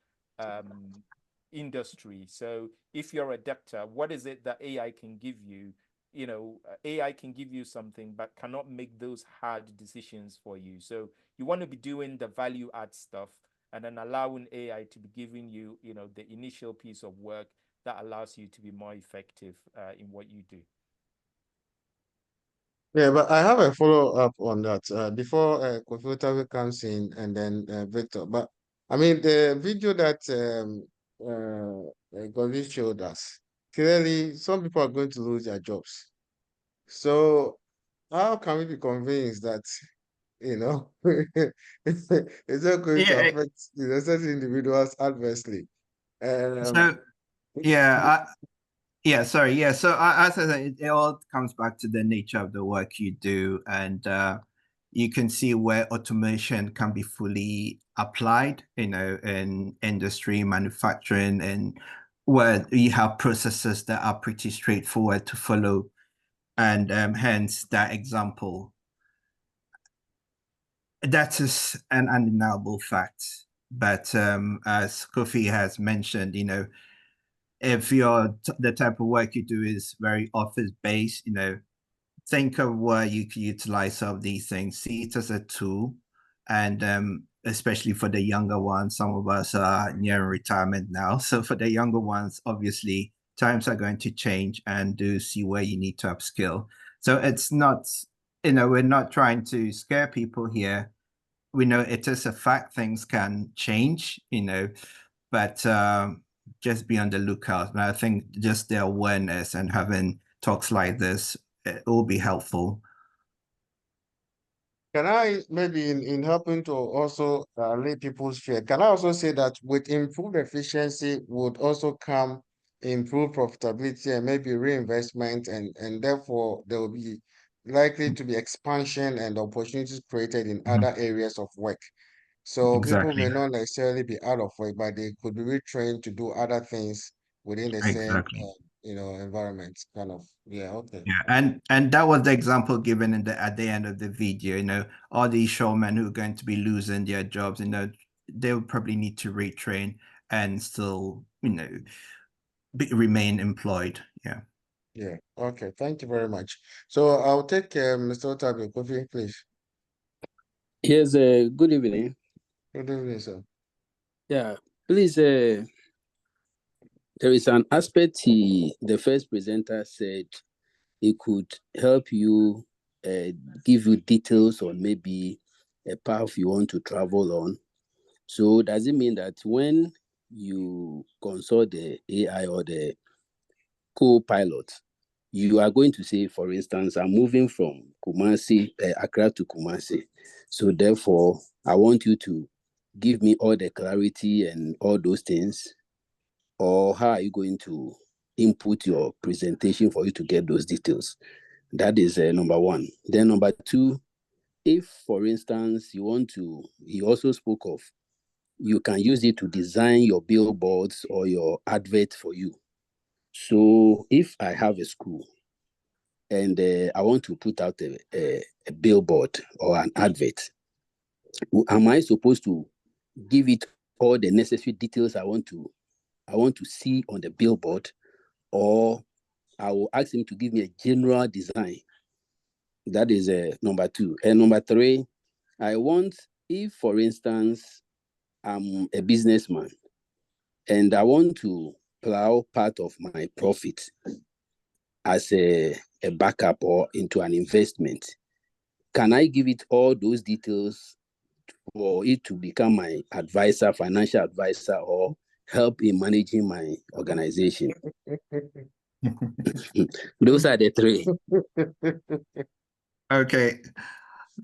industry. So if you're a doctor, what is it that AI can give you? You know, AI can give you something, but cannot make those hard decisions for you. So you want to be doing the value add stuff, and then allowing AI to be giving you, you know, the initial piece of work that allows you to be more effective in what you do. Yeah, but I have a follow-up on that before Kofi Otawe comes in, and then Victor. But I mean, the video that Kofi showed us, clearly some people are going to lose their jobs. So how can we be convinced that, you know, it's not going to affect, you know, certain individuals adversely? So sorry. Yeah. So as I said, it all comes back to the nature of the work you do. And you can see where automation can be fully applied, you know, in industry, manufacturing, and where you have processes that are pretty straightforward to follow. And hence that example. That is an undeniable fact. But as Kofi has mentioned, you know, if the type of work you do is very office-based, you know, think of where you can utilize some of these things, see it as a tool. And especially for the younger ones, some of us are near retirement now. So for the younger ones, obviously, times are going to change, and do see where you need to upskill. So it's not, you know, we're not trying to scare people here. We know it is a fact, things can change, you know, but just be on the lookout. And I think just the awareness and having talks like this, it will be helpful. Can I, maybe in helping to also lay people's fear, can I also say that with improved efficiency would also come improved profitability and maybe reinvestment, and therefore there will be likely to be expansion and opportunities created in other areas of work. So people may not necessarily be out of work, but they could be retrained to do other things within the same you know, environment, kind of. Yeah, okay. Yeah, and that was the example given at the end of the video. You know, all these showmen who are going to be losing their jobs, you know, they'll probably need to retrain and still, you know, remain employed. Yeah. Yeah. Okay. Thank you very much. So I'll take Mr. Otabe. Kofi, please. Yes. Good evening. Good evening, sir. Yeah. Please. There is an aspect the first presenter said it could help you, give you details on maybe a path you want to travel on. So does it mean that when you consult the AI or the co-pilot, you are going to say, for instance, I'm moving from Accra to Kumasi. So therefore, I want you to give me all the clarity and all those things. Or how are you going to input your presentation for you to get those details? That is number one. Then number two, if, for instance, you also spoke of, you can use it to design your billboards or your advert for you. So if I have a school and I want to put out a billboard or an advert, am I supposed to give it all the necessary details I want to see on the billboard, or I will ask him to give me a general design? That is number two. And number three, I want, if for instance, I'm a businessman and I want to plow part of my profit as a backup or into an investment, can I give it all those details for it to become my advisor, financial advisor, or help in managing my organization. Those are the three. Okay.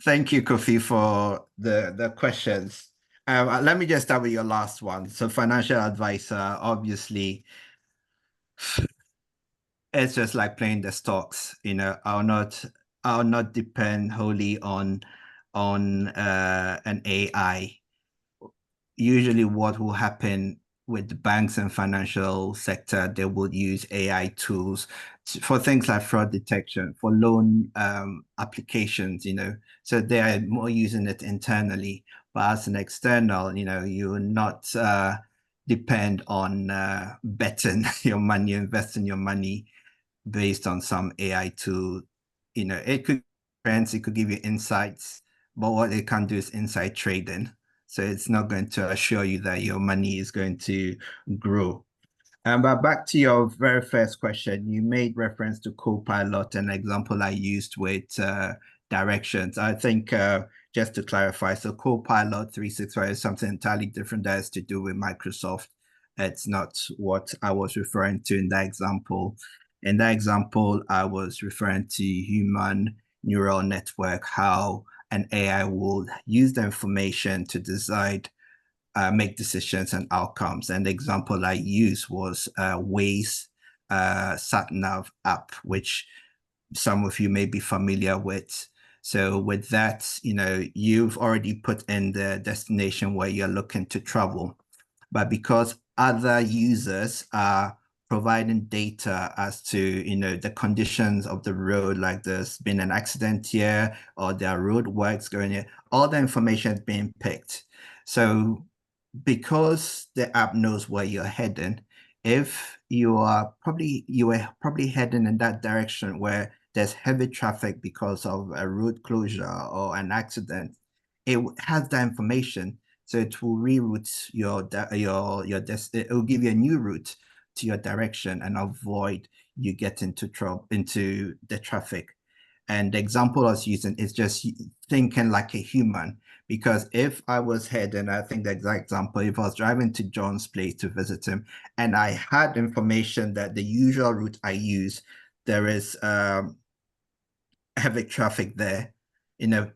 Thank you, Kofi, for the questions. Let me just start with your last one. So financial advisor, obviously, it's just like playing the stocks. I'll not depend wholly on an AI. Usually what will happen with the banks and financial sector, they will use AI tools for things like fraud detection, for loan applications, so they are more using it internally. But as an external, you will not depend on betting your money, investing your money based on some AI tool. It could give you insights, but what it can do is inside trading. So it's not going to assure you that your money is going to grow. But back to your very first question, you made reference to Copilot, an example I used with directions. I think just to clarify, so Copilot 365 is something entirely different that has to do with Microsoft. It's not what I was referring to in that example. In that example, I was referring to human neural network, how an AI will use the information to decide, make decisions and outcomes. And the example I used was Waze SatNav app, which some of you may be familiar with. So with that, you've already put in the destination where you're looking to travel. But because other users are providing data as to the conditions of the road, like there's been an accident here or there are road works going here, all the information is being picked. So because the app knows where you're heading, if you were probably heading in that direction where there's heavy traffic because of a road closure or an accident, it has that information. So it will reroute it will give you a new route to your direction and avoid you getting into the traffic. And the example I was using is just thinking like a human, because if I was heading, I think the exact example, if I was driving to John's place to visit him and I had information that the usual route I use, there is heavy traffic there,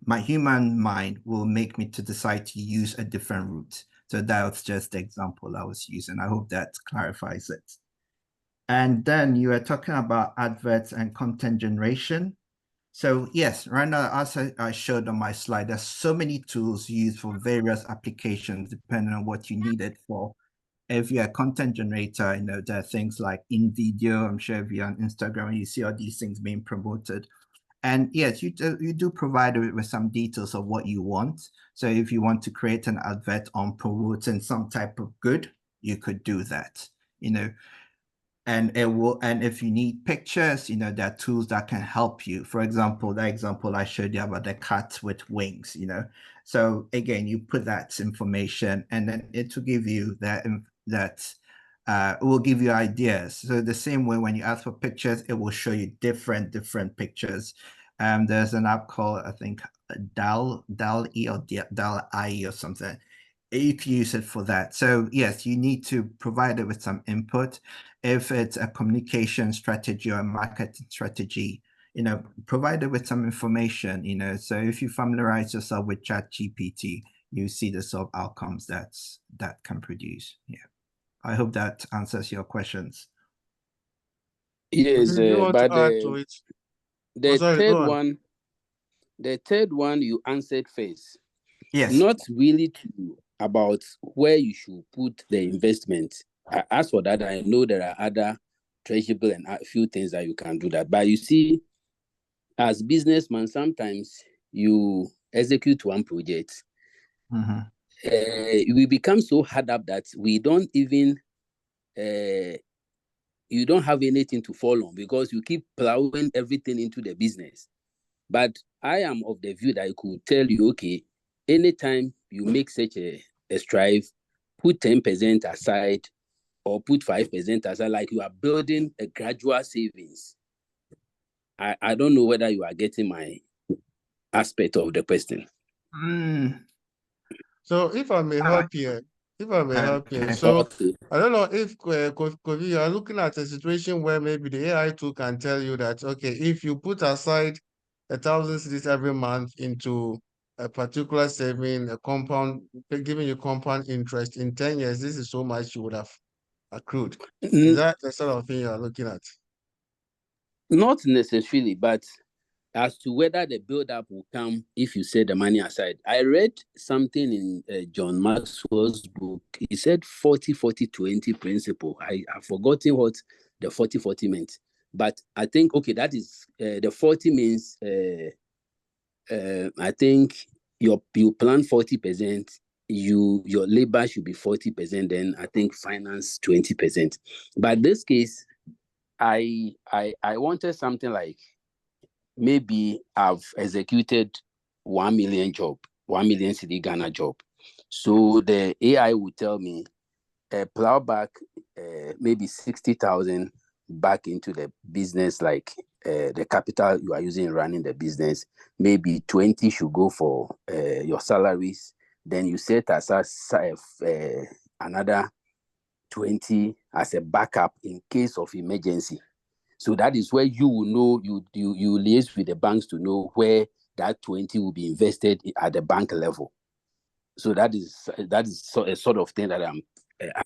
my human mind will make me to decide to use a different route. So that was just the example I was using. I hope that clarifies it. And then you were talking about adverts and content generation. So yes, right now, as I showed on my slide, there's so many tools used for various applications depending on what you need it for. If you're a content generator, there are things like InVideo. I'm sure if you're on Instagram, you see all these things being promoted. And yes, you do provide it with some details of what you want. So if you want to create an advert on promoting some type of good, you could do that, and if you need pictures, there are tools that can help you. For example, the example I showed you about the cat with wings, So again, you put that information and then it will give you it will give you ideas. So the same way when you ask for pictures, it will show you different pictures. There's an app called, I think, DALL-E or DALL-I or something. You can use it for that. So yes, you need to provide it with some input. If it's a communication strategy or a marketing strategy, provide it with some information, So if you familiarize yourself with ChatGPT, you see the sort of outcomes that can produce. Yeah. I hope that answers your questions. Yes, Do you want but to add to it? the Sorry, third go on. one, you answered first. Yes. Not really about where you should put the investment. As for that, I know there are other treasurable and a few things that you can do that. But you see, as businessman, sometimes you execute one project. Mm-hmm. We become so hard up that we don't even you don't have anything to fall on because you keep plowing everything into the business. But I am of the view that I could tell you, okay, anytime you make such a strive, put 10% aside or put 5% aside, like you are building a gradual savings. I don't know whether you are getting my aspect of the question. So if I may help you, Okay. so Okay. I don't know if Kofi, you are looking at a situation where maybe the AI tool can tell you that, okay, if you put aside 1,000 cedis every month into a particular saving, a compound, giving you compound interest in 10 years, this is so much you would have accrued. Is N- that the sort of thing you are looking at? Not necessarily, but as to whether the build-up will come if you set the money aside. I read something in John Maxwell's book. He said 40-40-20 principle. I've forgotten what the 40-40 meant. But I think, okay, that is, the 40 means, I think you plan 40%, your labor should be 40%, then I think finance 20%. But this case, I wanted something like, maybe I've executed 1 million job, 1 million cedi Ghana job. So the AI will tell me, plow back maybe 60,000 back into the business, like the capital you are using in running the business. Maybe 20 should go for your salaries. Then you set aside another 20 as a backup in case of emergency. So that is where you will know, you liaise with the banks to know where that 20 will be invested at the bank level. So that is a sort of thing that I'm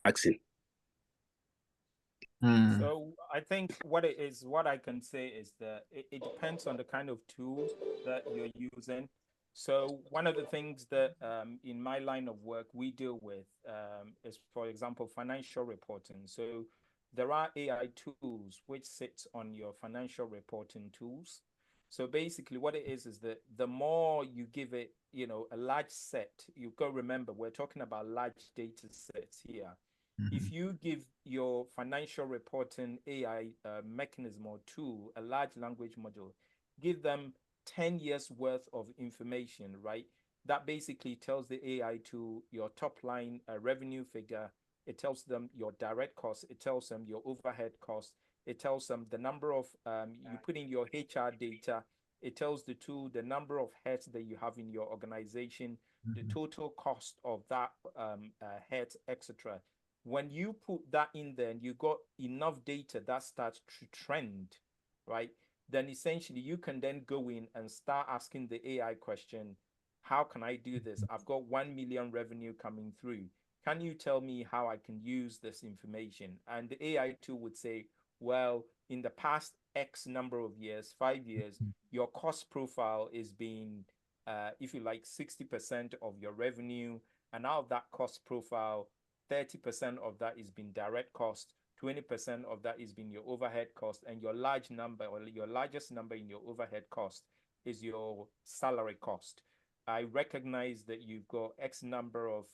asking. So I think what I can say is that it depends on the kind of tools that you're using. So one of the things that in my line of work we deal with is, for example, financial reporting. So there are AI tools which sit on your financial reporting tools. So basically what it is that the more you give it, a large set, you've got to remember, we're talking about large data sets here. If you give your financial reporting AI mechanism or tool a large language module, give them 10 years worth of information, right? That basically tells the AI to your top line revenue figure. It tells them your direct costs. It tells them your overhead costs. It tells them the number of, you put in your HR data. It tells the tool the number of heads that you have in your organization, the total cost of that head, etc. When you put that in there and you got enough data that starts to trend, right? Then essentially you can then go in and start asking the AI question, how can I do this? I've got 1 million revenue coming through. Can you tell me how I can use this information? And the AI tool would say, well, in the past X number of years, 5 years, your cost profile is being, if you like, 60% of your revenue. And out of that cost profile, 30% of that is being direct cost, 20% of that is being your overhead cost, and your large number or your largest number in your overhead cost is your salary cost. I recognize that you've got X number of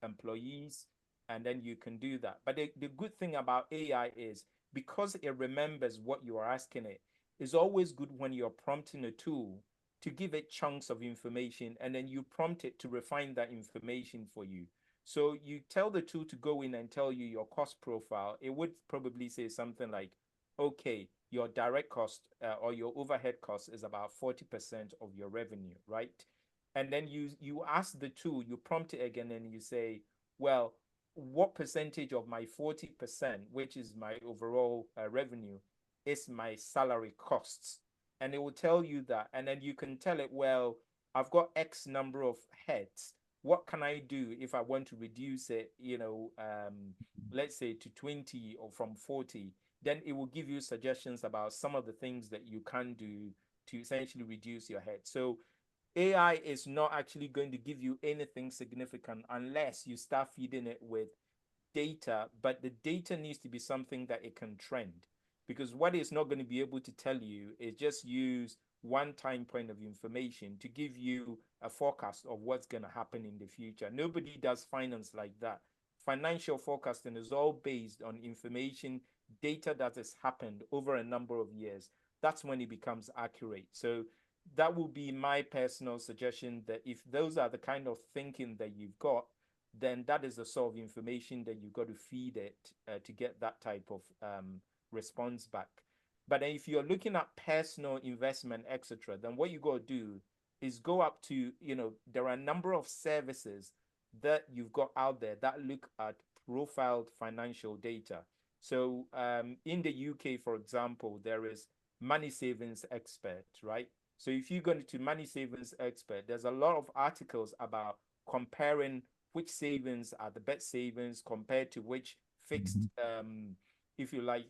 employees, and then you can do that. But the good thing about AI is because it remembers what you are asking it, it's always good when you're prompting a tool to give it chunks of information, and then you prompt it to refine that information for you. So you tell the tool to go in and tell you your cost profile. It would probably say something like, okay, your direct cost or your overhead cost is about 40% of your revenue, right? And then you ask the tool, you prompt it again, and you say, well, what percentage of my 40%, which is my overall revenue, is my salary costs? And it will tell you that. And then you can tell it, well, I've got X number of heads. What can I do if I want to reduce it, let's say to 20 or from 40? Then it will give you suggestions about some of the things that you can do to essentially reduce your head. So AI is not actually going to give you anything significant unless you start feeding it with data, but the data needs to be something that it can trend, because what it's not going to be able to tell you is just use one time point of information to give you a forecast of what's going to happen in the future. Nobody does finance like that. Financial forecasting is all based on information, data that has happened over a number of years. That's when it becomes accurate. So that would be my personal suggestion, that if those are the kind of thinking that you've got, then that is the sort of information that you've got to feed it to get that type of response back. But if you're looking at personal investment, etc., then what you got to do is go up to, there are a number of services that you've got out there that look at profiled financial data. So in the UK, for example, there is Money Savings Expert, right? So if you go to Money Savings Expert, there's a lot of articles about comparing which savings are the best savings compared to which fixed, if you like,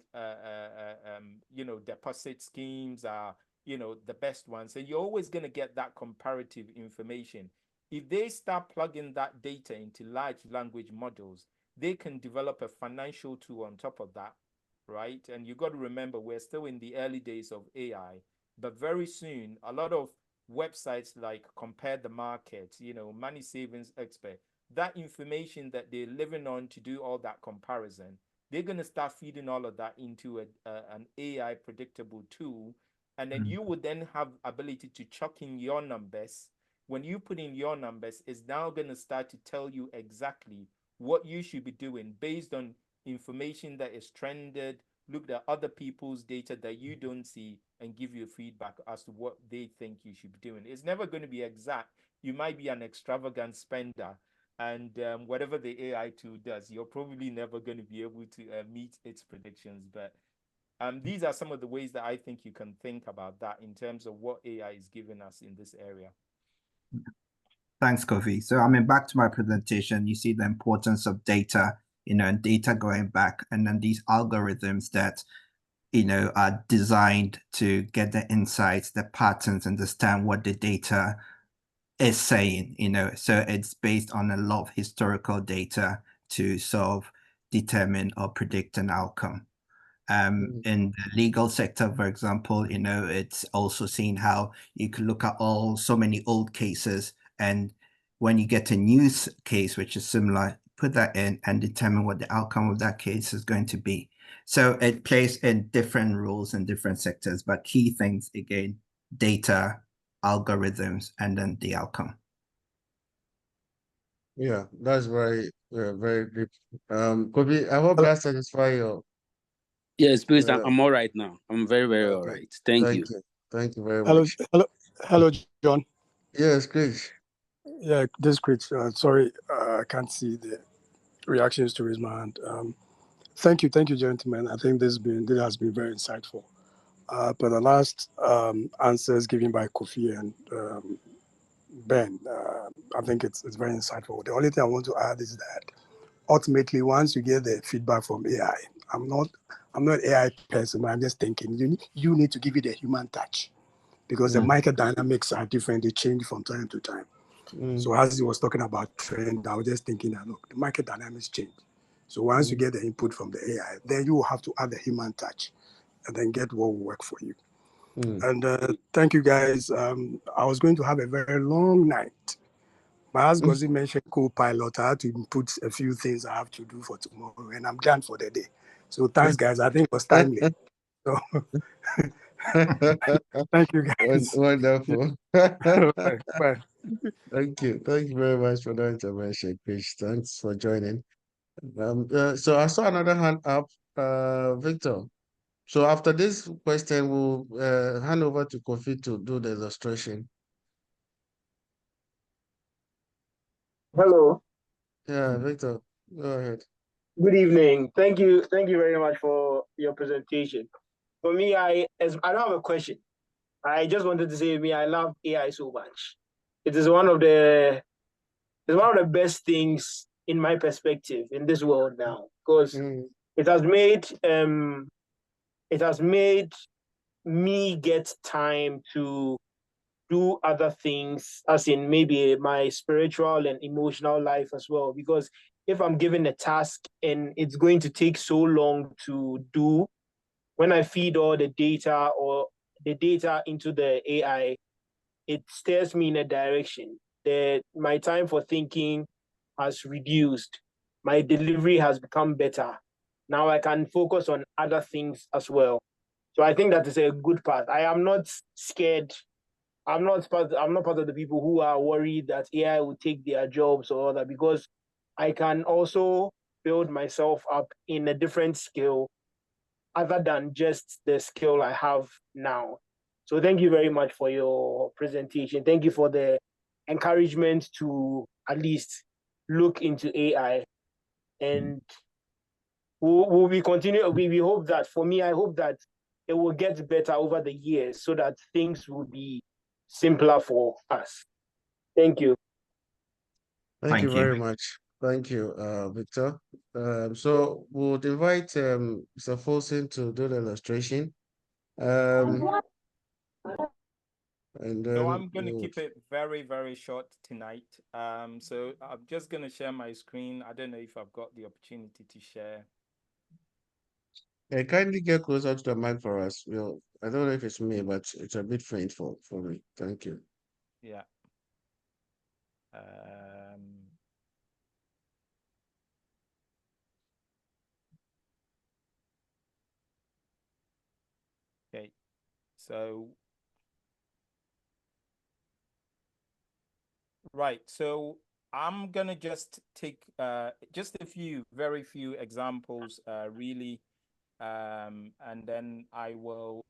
deposit schemes are, the best ones. And you're always going to get that comparative information. If they start plugging that data into large language models, they can develop a financial tool on top of that, right? And you got to remember, we're still in the early days of AI, but very soon, a lot of websites like Compare the Market, Money Savings Expert, that information that they're living on to do all that comparison, they're going to start feeding all of that into an AI predictable tool. And then you would then have ability to chuck in your numbers. When you put in your numbers, it's now going to start to tell you exactly what you should be doing based on information that is trended, look at other people's data that you don't see, and give you feedback as to what they think you should be doing. It's never going to be exact. You might be an extravagant spender, and whatever the AI tool does, you're probably never going to be able to meet its predictions. But these are some of the ways that I think you can think about that in terms of what AI is giving us in this area. Thanks, Kofi. So, back to my presentation, you see the importance of data, and data going back, and then these algorithms that, are designed to get the insights, the patterns, understand what the data is saying, so it's based on a lot of historical data to sort of determine or predict an outcome. In the legal sector, for example, it's also seen how you can look at so many old cases, and when you get a new case which is similar, put that in and determine what the outcome of that case is going to be. So it plays in different roles in different sectors, but key things again: data, algorithms, and then the outcome. Yeah, that's very deep. Kobe, I hope that satisfies your. Yes, please. I'm all right now. I'm very, very all right. Thank you. Thank you very Hello, much. hello, John. Yes, Chris. Yeah, this is Chris. Sorry, I can't see the reactions to raise my hand. Thank you, gentlemen. I think this has been very insightful. But the last answers given by Kofi and Ben, I think it's very insightful. The only thing I want to add is that ultimately, once you get the feedback from AI, I'm not an AI person, but I'm just thinking you need to give it a human touch, because the market dynamics are different. They change from time to time. So as he was talking about trend, I was just thinking that, look, the market dynamics change. So once you get the input from the AI, then you will have to add the human touch and then get what will work for you. And thank you, guys. I was going to have a very long night. But as Gozi mentioned co-pilot, I had to input a few things I have to do for tomorrow, and I'm done for the day. So thanks, guys. I think it was timely. So thank you, guys. Wonderful. Bye. Thank you. Thank you very much for that intervention, Chris. Thanks for joining. So I saw another hand up, Victor. So after this question, we'll hand over to Kofi to do the illustration. Hello. Yeah, Victor, go ahead. Good evening. Thank you very much for your presentation. For me, I don't have a question. I just wanted to say, I love AI so much. It is one of the best things in my perspective in this world now, because it has made me get time to do other things, as in maybe my spiritual and emotional life as well. Because if I'm given a task and it's going to take so long to do, when I feed all the data or the data into the AI, it steers me in a direction. My time for thinking has reduced. My delivery has become better. Now I can focus on other things as well. So I think that is a good part. I am not scared. I'm not part of the people who are worried that AI will take their jobs or other, because I can also build myself up in a different skill other than just the skill I have now. So thank you very much for your presentation. Thank you for the encouragement to at least look into AI. And we'll be continue. We hope that, for me, I hope that it will get better over the years so that things will be simpler for us. Thank you. Thank you very much. Thank you, Victor. So we'll invite Mr. Folsom to do the illustration. And then So I'm going to we'll- keep it very, very short tonight. So I'm just going to share my screen. I don't know if I've got the opportunity to share. kindly get closer to the mic for us. I don't know if it's me, but it's a bit faint for me. Thank you. Yeah. Okay. So, right. So I'm gonna just take just a few, very few examples, really, and then I will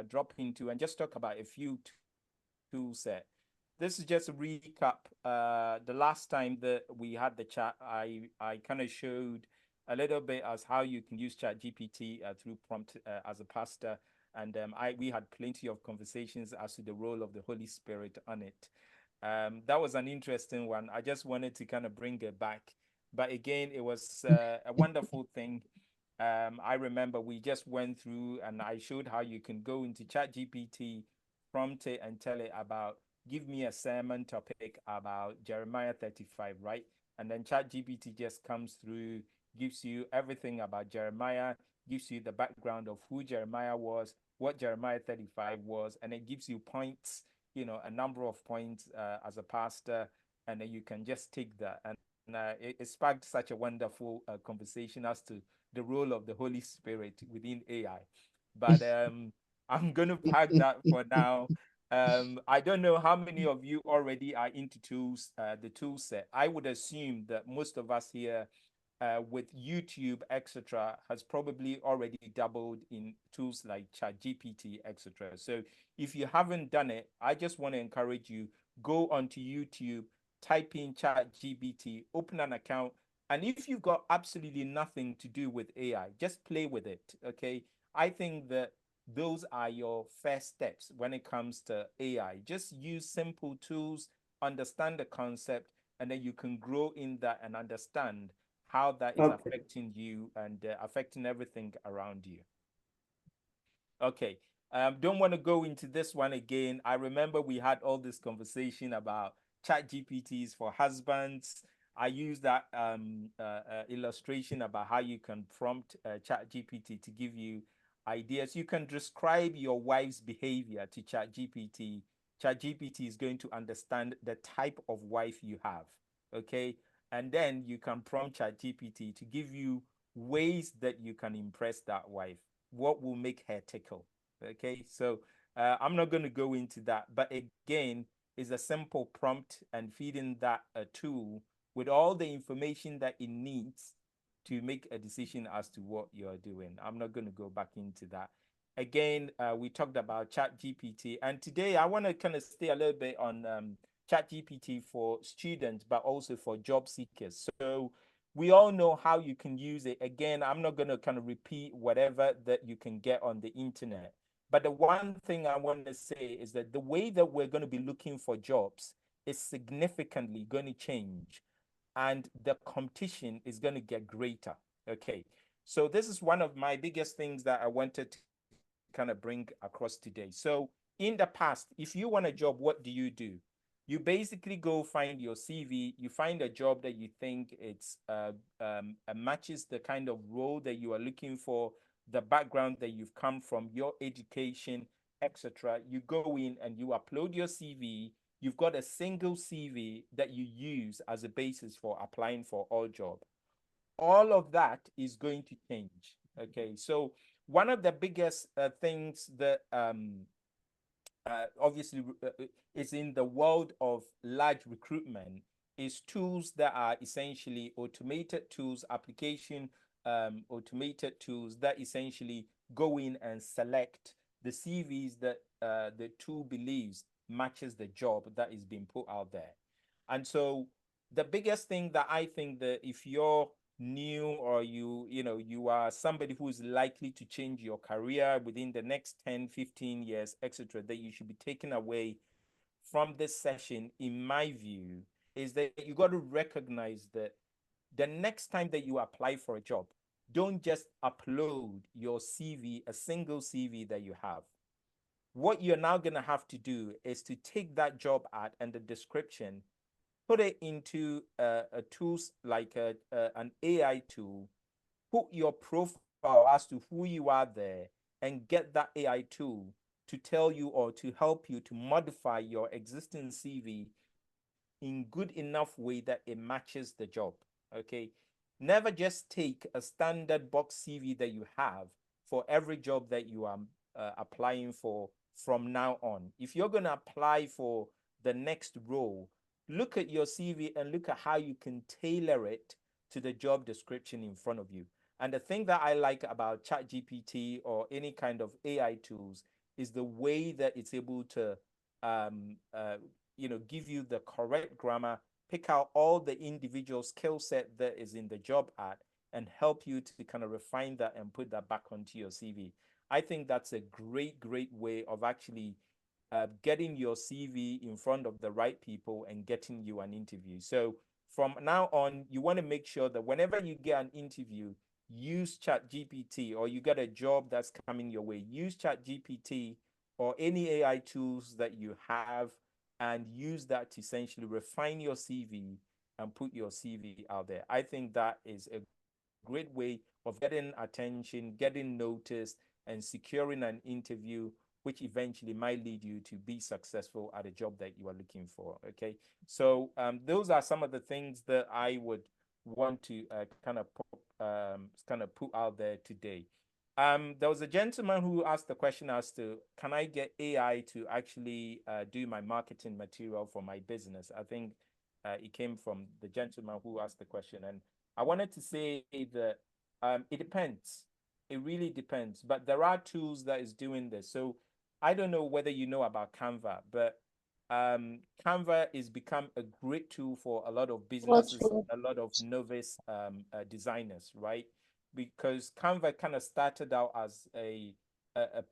drop into and just talk about a few tool set. This is just a recap. The last time that we had the chat, I kind of showed a little bit as how you can use ChatGPT through prompt as a pastor, and we had plenty of conversations as to the role of the Holy Spirit on it. That was an interesting one. I just wanted to kind of bring it back, but again, it was a wonderful thing. I remember we just went through and I showed how you can go into ChatGPT, prompt it and tell it about, give me a sermon topic about Jeremiah 35, right? And then ChatGPT just comes through, gives you everything about Jeremiah, gives you the background of who Jeremiah was, what Jeremiah 35 was, and it gives you points, a number of points as a pastor, and then you can just take that. And it sparked such a wonderful conversation as to the role of the Holy Spirit within AI. But I'm going to park that for now. I don't know how many of you already are into tools, the tool set. I would assume that most of us here with YouTube, etc., has probably already dabbled in tools like ChatGPT, etc. So if you haven't done it, I just want to encourage you, go onto YouTube, type in ChatGPT, open an account, and if you've got absolutely nothing to do with AI, just play with it, okay? I think that those are your first steps when it comes to AI. Just use simple tools, understand the concept, and then you can grow in that and understand how that is affecting you and affecting everything around you. Okay, don't want to go into this one again. I remember we had all this conversation about ChatGPTs for husbands. I used that illustration about how you can prompt ChatGPT to give you ideas. You can describe your wife's behavior to ChatGPT. ChatGPT is going to understand the type of wife you have, okay? And then you can prompt ChatGPT to give you ways that you can impress that wife. What will make her tickle, okay? So I'm not going to go into that. But again, it's a simple prompt and feeding that tool with all the information that it needs to make a decision as to what you're doing. I'm not going to go back into that. Again, we talked about ChatGPT, and today I want to kind of stay a little bit on ChatGPT for students, but also for job seekers. So we all know how you can use it. Again, I'm not going to kind of repeat whatever that you can get on the internet. But the one thing I want to say is that the way that we're going to be looking for jobs is significantly going to change, and the competition is going to get greater. Okay, so this is one of my biggest things that I wanted to kind of bring across today. So in the past, if you want a job, what do? You basically go find your CV, you find a job that you think it's matches the kind of role that you are looking for, the background that you've come from, your education, etc. You go in and you upload your CV. You've got a single CV that you use as a basis for applying for all jobs. All of that is going to change. Okay, so one of the biggest things that obviously is in the world of large recruitment is tools that are essentially automated tools, automated tools that essentially go in and select the CVs that the tool believes matches the job that is being put out there. And so the biggest thing that I think that if you're new or you are somebody who is likely to change your career within the next 10, 15 years, etc., that you should be taken away from this session, in my view, is that you got to recognize that the next time that you apply for a job, don't just upload your CV, a single CV that you have. What you're now going to have to do is to take that job ad and the description, put it into a tools like an AI tool, put your profile as to who you are there, and get that AI tool to tell you or to help you to modify your existing CV in good enough way that it matches the job. Okay, never just take a standard box CV that you have for every job that you are applying for from now on. If you're going to apply for the next role, look at your CV and look at how you can tailor it to the job description in front of you. And the thing that I like about ChatGPT or any kind of AI tools is the way that it's able to give you the correct grammar, pick out all the individual skill set that is in the job ad, and help you to kind of refine that and put that back onto your CV. I think that's a great way of actually getting your CV in front of the right people and getting you an interview. So from now on, you want to make sure that whenever you get an interview, use ChatGPT, or you get a job that's coming your way, use ChatGPT or any AI tools that you have, and use that to essentially refine your CV and put your CV out there. I think that is a great way of getting attention, getting noticed, and securing an interview, which eventually might lead you to be successful at a job that you are looking for. Okay, so those are some of the things that I would want to kind of put out there today. There was a gentleman who asked the question as to, can I get AI to actually do my marketing material for my business? I think it came from the gentleman who asked the question. And I wanted to say that it depends. It really depends. But there are tools that is doing this. So I don't know whether you know about Canva, but Canva is become a great tool for a lot of businesses, a lot of novice designers, right? Because Canva kind of started out as a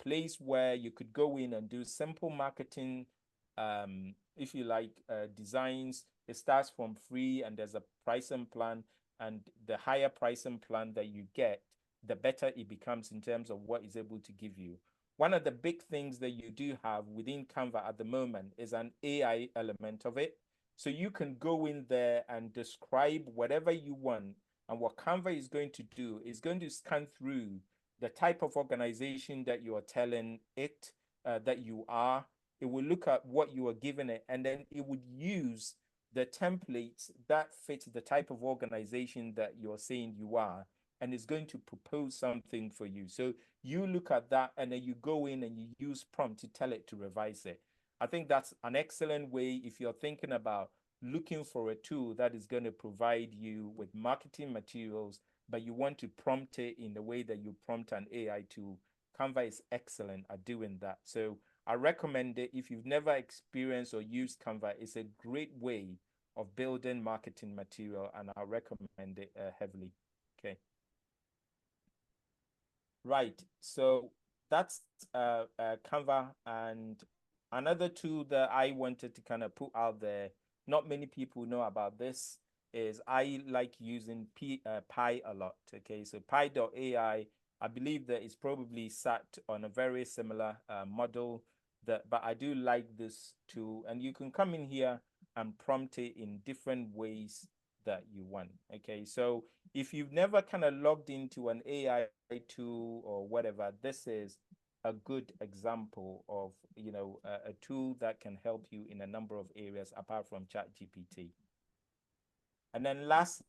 place where you could go in and do simple marketing, if you like, designs. It starts from free, and there's a pricing plan, and the higher pricing plan that you get, the better it becomes in terms of what it's able to give you. One of the big things that you do have within Canva at the moment is an AI element of it. So you can go in there and describe whatever you want. And what Canva is going to do is going to scan through the type of organization that you are telling it that you are. It will look at what you are giving it, and then it would use the templates that fit the type of organization that you're saying you are, and it's going to propose something for you. So you look at that, and then you go in and you use prompt to tell it to revise it. I think that's an excellent way if you're thinking about looking for a tool that is going to provide you with marketing materials, but you want to prompt it in the way that you prompt an AI tool. Canva is excellent at doing that. So I recommend it. If you've never experienced or used Canva, it's a great way of building marketing material, and I recommend it heavily. Okay. Right. So that's Canva. And another tool that I wanted to kind of put out there, not many people know about this, is I like using Pi a lot. Okay, so Pi.ai, I believe that it's probably sat on a very similar model, but I do like this tool, and you can come in here and prompt it in different ways that you want. Okay, so if you've never kind of logged into an AI tool or whatever, this is a good example of a tool that can help you in a number of areas apart from ChatGPT. And then lastly,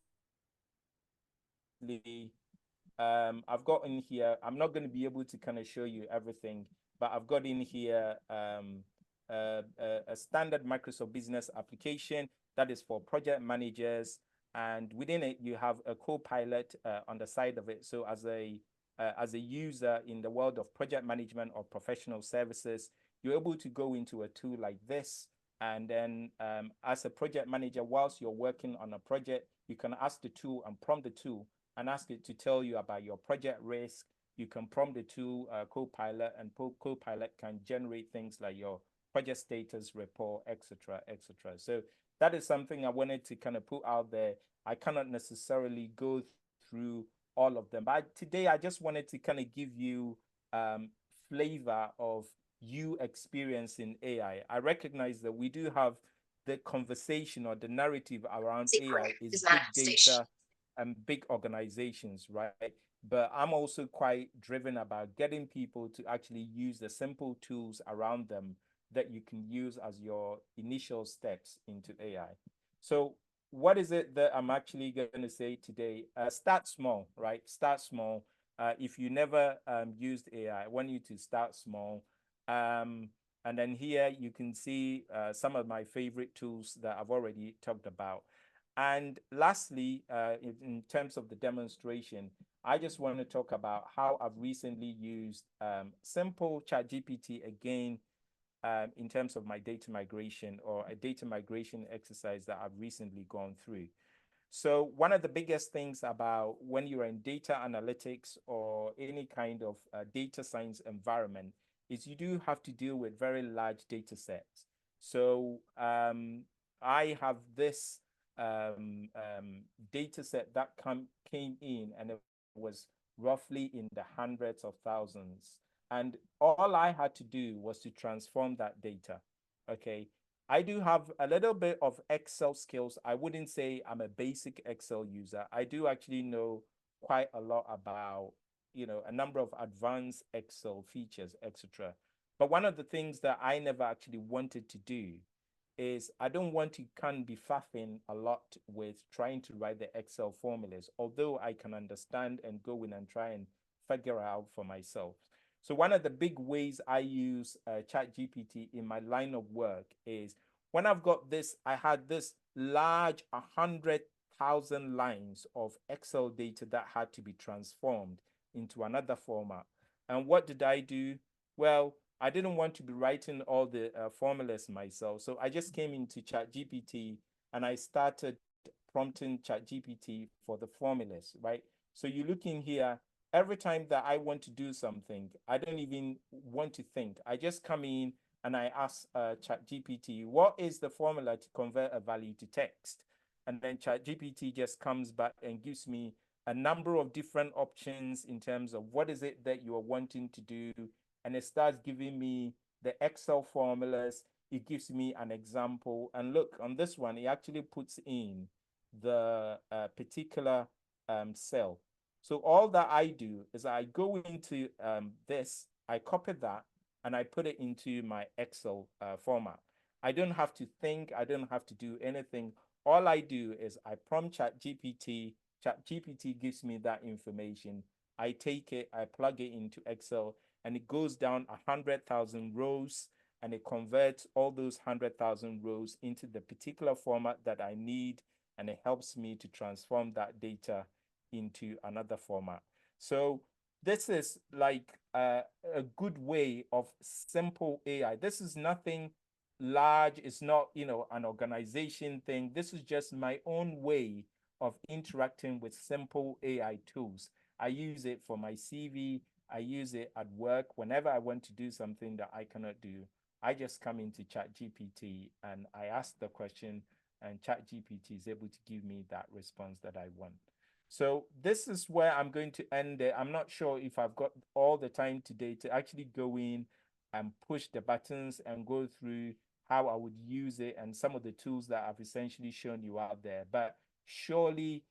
I've got in here, I'm not going to be able to kind of show you everything, but I've got in here a standard Microsoft Business application that is for project managers. And within it, you have a co-pilot on the side of it. So as a as a user in the world of project management or professional services, you're able to go into a tool like this. And then as a project manager, whilst you're working on a project, you can ask the tool and prompt the tool and ask it to tell you about your project risk. You can prompt the tool, Copilot, and Copilot can generate things like your project status report, etc., etc. So that is something I wanted to kind of put out there. I cannot necessarily go through all of them, but today I just wanted to kind of give you flavor of you experiencing AI. I recognize that we do have the conversation or the narrative around AI is big data and big organizations, right? But I'm also quite driven about getting people to actually use the simple tools around them that you can use as your initial steps into AI. So what is it that I'm actually going to say today? Start small, right? Start small. If you never used AI, I want you to start small. And then here you can see some of my favorite tools that I've already talked about. And lastly, in terms of the demonstration, I just want to talk about how I've recently used simple ChatGPT again in terms of my data migration or a data migration exercise that I've recently gone through. So one of the biggest things about when you're in data analytics or any kind of data science environment is you do have to deal with very large data sets. So I have this data set that came in, and it was roughly in the hundreds of thousands. And all I had to do was to transform that data. Okay. I do have a little bit of Excel skills. I wouldn't say I'm a basic Excel user. I do actually know quite a lot about, you know, a number of advanced Excel features, etc. But one of the things that I never actually wanted to do is I don't want to be faffing a lot with trying to write the Excel formulas, although I can understand and go in and try and figure out for myself. So one of the big ways I use ChatGPT in my line of work is when I've got this, I had this large 100,000 lines of Excel data that had to be transformed into another format. And what did I do? Well, I didn't want to be writing all the formulas myself. So I just came into ChatGPT and I started prompting ChatGPT for the formulas, right? So you look in here, every time that I want to do something, I don't even want to think. I just come in and I ask ChatGPT, what is the formula to convert a value to text? And then ChatGPT just comes back and gives me a number of different options in terms of what is it that you are wanting to do. And it starts giving me the Excel formulas. It gives me an example. And look, on this one, it actually puts in the particular cell. So all that I do is I go into this, I copy that, and I put it into my Excel format. I don't have to think. I don't have to do anything. All I do is I prompt ChatGPT. ChatGPT gives me that information. I take it, I plug it into Excel, and it goes down 100,000 rows, and it converts all those 100,000 rows into the particular format that I need, and it helps me to transform that data into another format. So this is like a good way of simple AI. This is nothing large. It's not, you know, an organization thing. This is just my own way of interacting with simple AI tools. I use it for my CV. I use it at work. Whenever I want to do something that I cannot do, I just come into ChatGPT and I ask the question, and ChatGPT is able to give me that response that I want. So this is where I'm going to end it. I'm not sure if I've got all the time today to actually go in and push the buttons and go through how I would use it and some of the tools that I've essentially shown you out there. But surely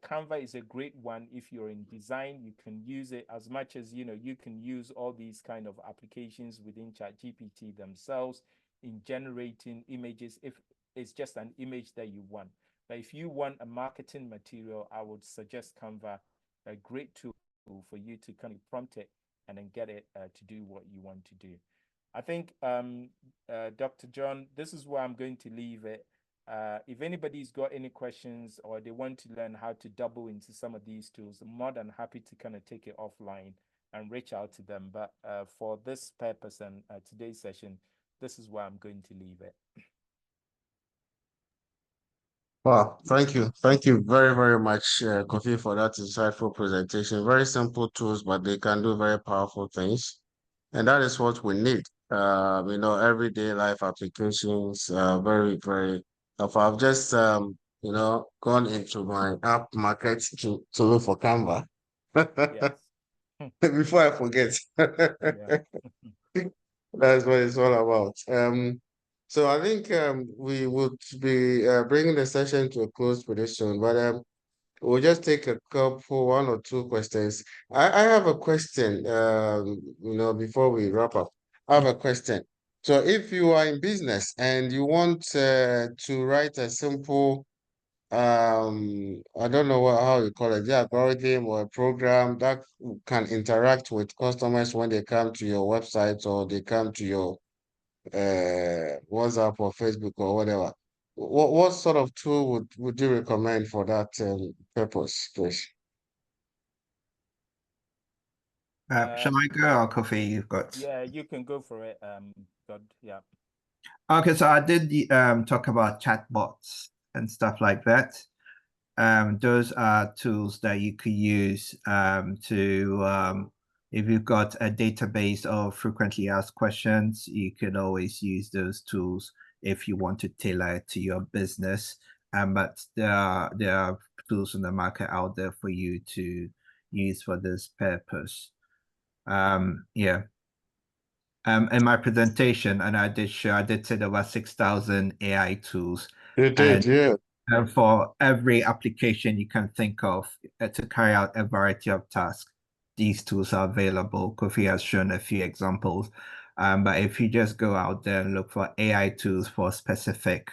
Canva is a great one. If you're in design, you can use it as much as, you know, you can use all these kind of applications within ChatGPT themselves in generating images if it's just an image that you want. But if you want a marketing material, I would suggest Canva, a great tool for you to kind of prompt it and then get it to do what you want to do. I think, Dr. John, this is where I'm going to leave it. if anybody's got any questions or they want to learn how to double into some of these tools, I'm more than happy to kind of take it offline and reach out to them. But for this purpose and today's session, this is where I'm going to leave it. Wow, thank you. Thank you very, very much, Kofi, for that insightful presentation. Very simple tools, but they can do very powerful things. And that is what we need. Everyday life applications, very, very helpful. I've just, gone into my app market to look for Canva Yes. before I forget. Yeah. That's what it's all about. So I think we would be bringing the session to a close pretty soon, but we'll just take a couple, one or two questions. I have a question, before we wrap up. I have a question. So if you are in business and you want to write a simple, I don't know how you call it, the algorithm or a program that can interact with customers when they come to your website or they come to your WhatsApp or Facebook or whatever. What sort of tool would you recommend for that purpose, please? Shall I go or Kofi? You've got. Yeah, you can go for it. God, yeah. Okay, so I did talk about chatbots and stuff like that. Those are tools that you could use if you've got a database of frequently asked questions, you can always use those tools if you want to tailor it to your business. But there are tools in the market out there for you to use for this purpose. Yeah. In my presentation, and I did say there were 6,000 AI tools. You did, yeah. And for every application you can think of to carry out a variety of tasks, these tools are available. Kofi has shown a few examples. But if you just go out there and look for AI tools for specific,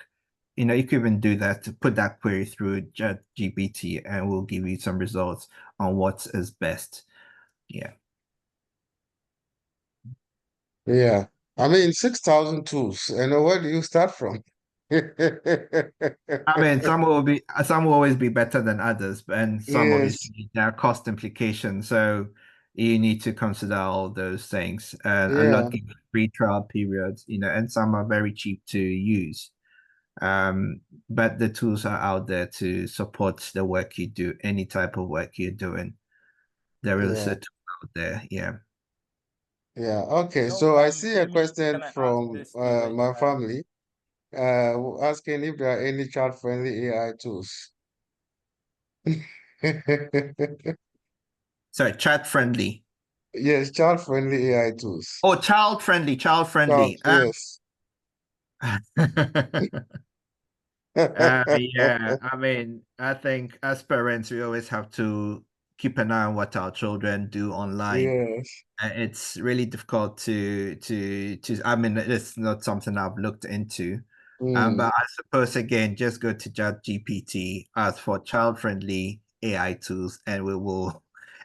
you can even do that to put that query through ChatGPT and we'll give you some results on what is best. Yeah. Yeah. I mean, 6,000 tools. Where do you start from? I mean, some will always be better than others, and some Yes. obviously there are cost implications. So you need to consider all those things. And a lot give free trial periods, and some are very cheap to use. But the tools are out there to support the work you do, any type of work you're doing. There is a tool out there, yeah. Yeah, okay. So I see a question from my family asking if there are any child-friendly AI tools. Sorry, child-friendly. Yes, child-friendly AI tools. Oh, child-friendly. Yes. Yeah, I mean, I think as parents, we always have to keep an eye on what our children do online. Yes. It's really difficult to I mean, it's not something I've looked into. But I suppose again, just go to ChatGPT, ask for child-friendly AI tools, and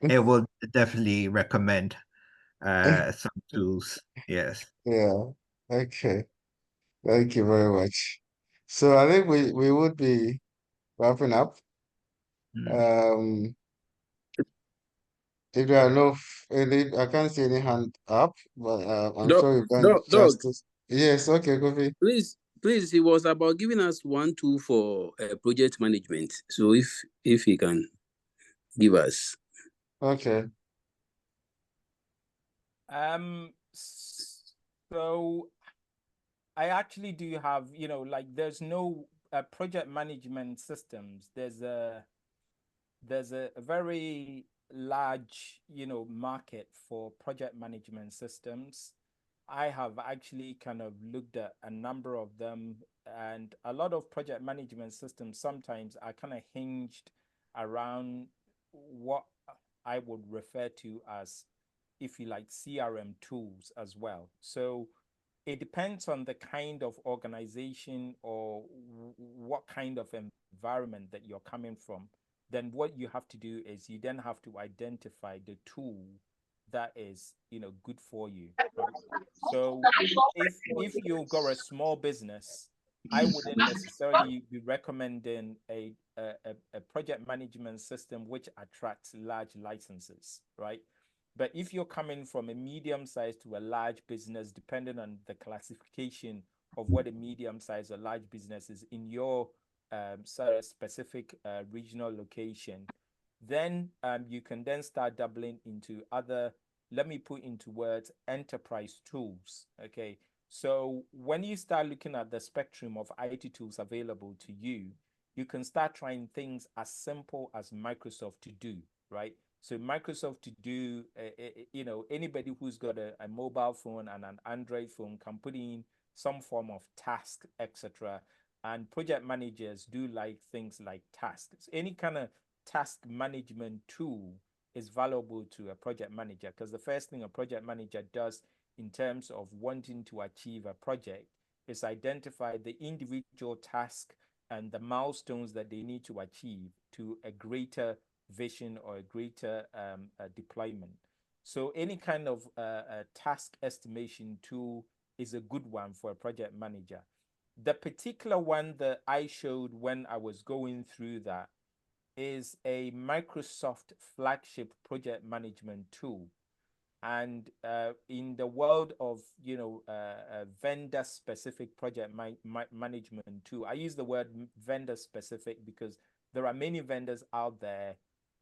it will definitely recommend some tools. Yes. Yeah. Okay. Thank you very much. So I think we would be wrapping up. If there are I can't see any hand up, but I'm sure you've done justice. Yes, okay, Kofi. Please, it was about giving us one tool for project management. So if he can give us. Okay. So I actually do have, there's no project management systems. There's a very large, market for project management systems. I have actually kind of looked at a number of them, and a lot of project management systems sometimes are kind of hinged around what I would refer to as, if you like, CRM tools as well. So it depends on the kind of organization or what kind of environment that you're coming from. Then what you have to do is you then have to identify the tool that is, good for you. Right? So if you've got a small business I wouldn't necessarily be recommending a project management system which attracts large licenses, right? But if you're coming from a medium size to a large business, depending on the classification of what a medium size or large business is in your sort of specific regional location, then you can then start doubling into other, let me put into words, enterprise tools. Okay. So when you start looking at the spectrum of IT tools available to you, you can start trying things as simple as Microsoft To Do, right? So Microsoft To Do, you know, anybody who's got a mobile phone and an Android phone can put in some form of task, etc. And project managers do like things like tasks. Any kind of task management tool is valuable to a project manager, because the first thing a project manager does in terms of wanting to achieve a project is identify the individual task and the milestones that they need to achieve to a greater vision or a greater deployment. So any kind of task estimation tool is a good one for a project manager. The particular one that I showed when I was going through that is a Microsoft flagship project management tool. And in the world of, you know, vendor specific project management tool, I use the word vendor specific because there are many vendors out there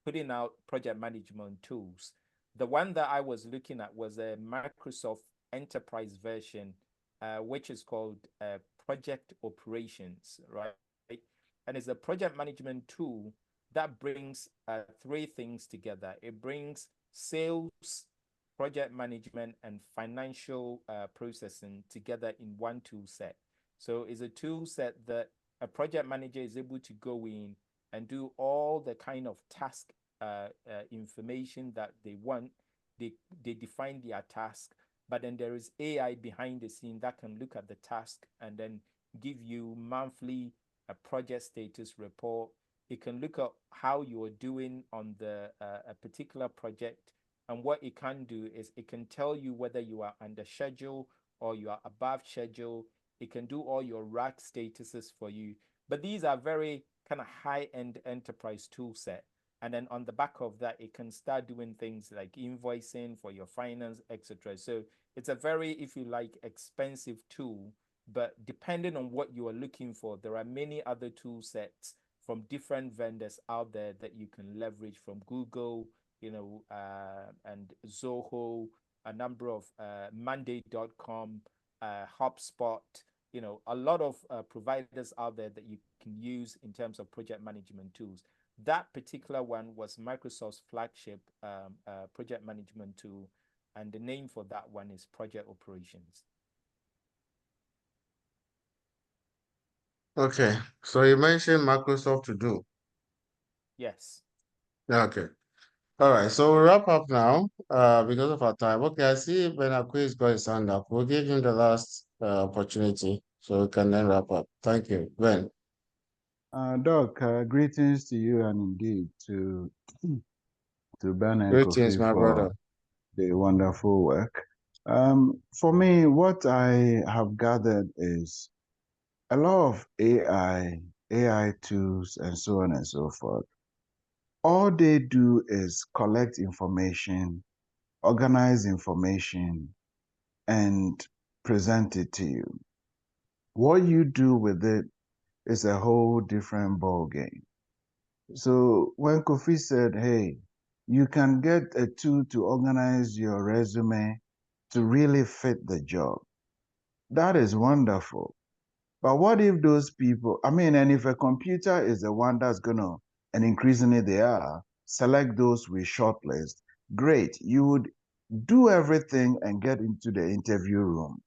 putting out project management tools. The one that I was looking at was a Microsoft enterprise version, which is called Project Operations, right? And it's a project management tool that brings three things together. It brings sales, project management, and financial processing together in one tool set. So it's a tool set that a project manager is able to go in and do all the kind of task information that they want. They define their task, but then there is AI behind the scene that can look at the task and then give you monthly a project status report. It can look at how you are doing on the a particular project. And what it can do is it can tell you whether you are under schedule or you are above schedule. It can do all your rack statuses for you. But these are very kind of high-end enterprise tool set. And then on the back of that, it can start doing things like invoicing for your finance, etc. So it's a very, if you like, expensive tool. But depending on what you are looking for, there are many other tool sets from different vendors out there that you can leverage, from Google, you know, and Zoho, a number of Monday.com, HubSpot, you know, a lot of providers out there that you can use in terms of project management tools. That particular one was Microsoft's flagship project management tool, and the name for that one is Project Operations. Okay, so you mentioned Microsoft To Do. Yes. Okay. All right, so we'll wrap up now because of our time. Okay, I see Benakwi's got his hand up. We'll give him the last opportunity so we can then wrap up. Thank you, Ben. Doc, greetings to you and indeed to Ben and Greetings, Kofi my for brother. the wonderful work. For me, what I have gathered is a lot of AI tools, and so on and so forth. All they do is collect information, organize information, and present it to you. What you do with it is a whole different ball game. So when Kofi said, hey, you can get a tool to organize your resume to really fit the job, that is wonderful. But what if those people, and if a computer is the one that's gonna, and increasingly they are, select those we shortlist, great. You would do everything and get into the interview room.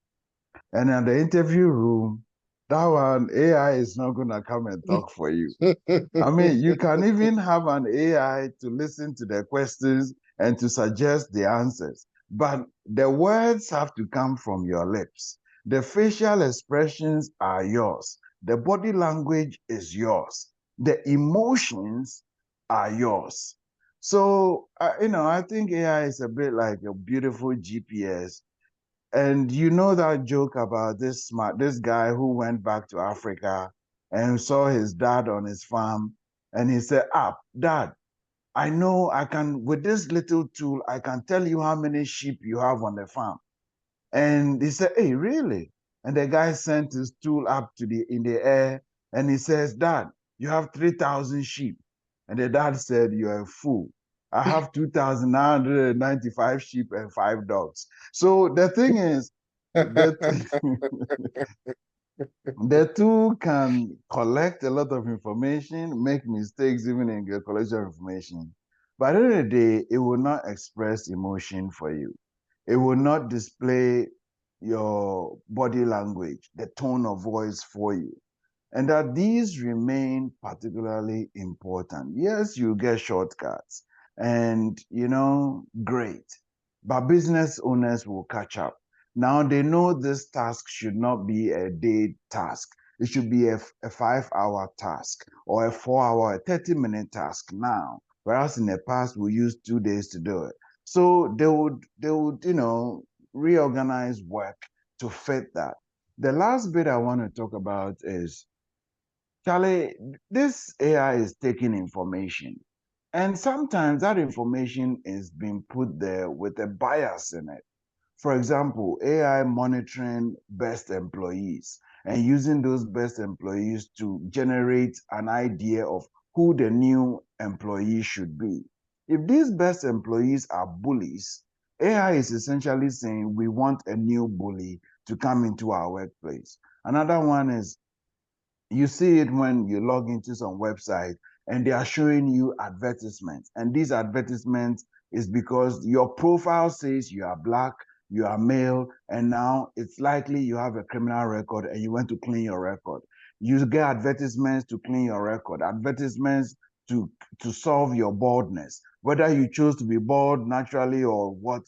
And in the interview room, that one, AI is not gonna come and talk for you. You can even have an AI to listen to the questions and to suggest the answers, but the words have to come from your lips. The facial expressions are yours. The body language is yours. The emotions are yours. So, I think AI is a bit like a beautiful GPS And you know that joke about this guy who went back to Africa and saw his dad on his farm, and he said, "Ah, Dad, I know I can, with this little tool, I can tell you how many sheep you have on the farm." And he said, "Hey, really?" And the guy sent his tool up in the air, and he says, "Dad, you have 3,000 sheep." And the dad said, "You're a fool. I have 2,995 sheep and 5 dogs." So the thing is that the tool can collect a lot of information, make mistakes even in the collection of information. But at the end of the day, it will not express emotion for you. It will not display your body language, the tone of voice for you. And that these remain particularly important. Yes, you get shortcuts and, great, but business owners will catch up. Now they know this task should not be a day task. It should be a 5-hour task or a 4-hour, a 30-minute task now. Whereas in the past, we used 2 days to do it. So they would, reorganize work to fit that. The last bit I want to talk about is, Charlie, this AI is taking information, and sometimes that information is being put there with a bias in it. For example, AI monitoring best employees and using those best employees to generate an idea of who the new employee should be. If these best employees are bullies, AI is essentially saying we want a new bully to come into our workplace. Another one is, you see it when you log into some website and they are showing you advertisements. And these advertisements is because your profile says you are Black, you are male, and now it's likely you have a criminal record and you want to clean your record. You get advertisements to clean your record, advertisements to solve your baldness, whether you chose to be bald naturally or what.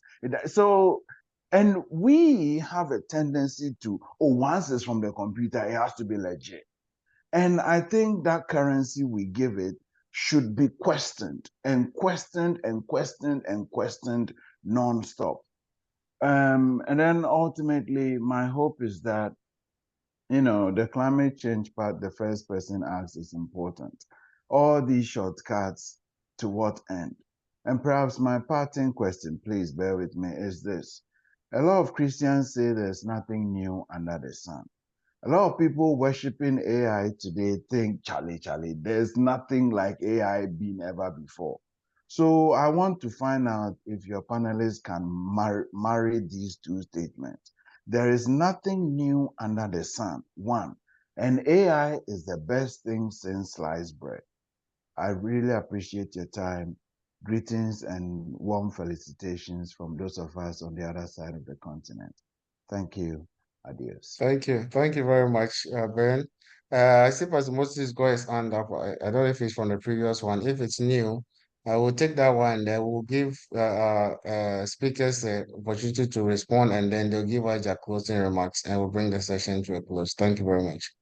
So, and we have a tendency to, once it's from the computer, it has to be legit. And I think that currency we give it should be questioned and questioned and questioned and questioned nonstop. And then ultimately, my hope is that, the climate change part, the first person asks, is important. All these shortcuts, to what end? And perhaps my parting question, please bear with me, is this. A lot of Christians say there's nothing new under the sun. A lot of people worshiping AI today think, Charlie, there's nothing like AI been ever before. So I want to find out if your panelists can marry these two statements. There is nothing new under the sun, one, and AI is the best thing since sliced bread. I really appreciate your time. Greetings and warm felicitations from those of us on the other side of the continent. Thank you. Adios. Thank you. Thank you very much, Ben. I see Pastor Moses got his hand up. I don't know if it's from the previous one. If it's new, I will take that one. Then we'll give speakers the opportunity to respond, and then they'll give us their closing remarks, and we'll bring the session to a close. Thank you very much.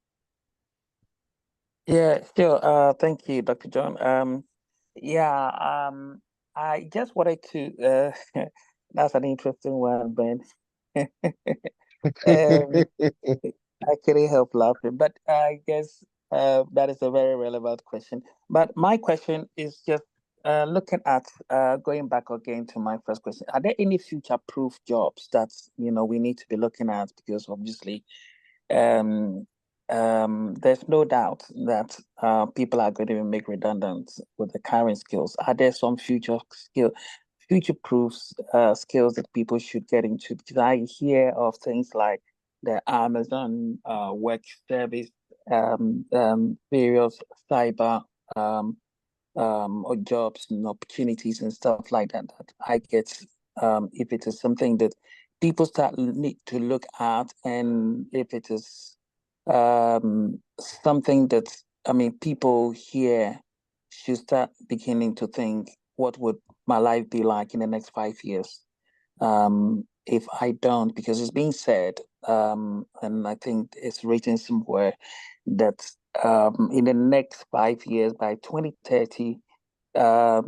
Yeah, sure. Thank you, Dr. John. I just wanted to, that's an interesting one, Ben. I couldn't help laughing, but I guess that is a very relevant question. But my question is just looking at going back again to my first question. Are there any future-proof jobs that we need to be looking at? Because obviously, there's no doubt that people are going to be made redundant with the current skills. Are there some future-proof skills that people should get into? Because I hear of things like the Amazon Web Service, various cyber or jobs and opportunities and stuff like that. That I get if it is something that people need to look at, and if it is something that people here should start beginning to think, what would my life be like in the next 5 years? If I don't, because it's being said, and I think it's written somewhere that in the next 5 years, by 2030, a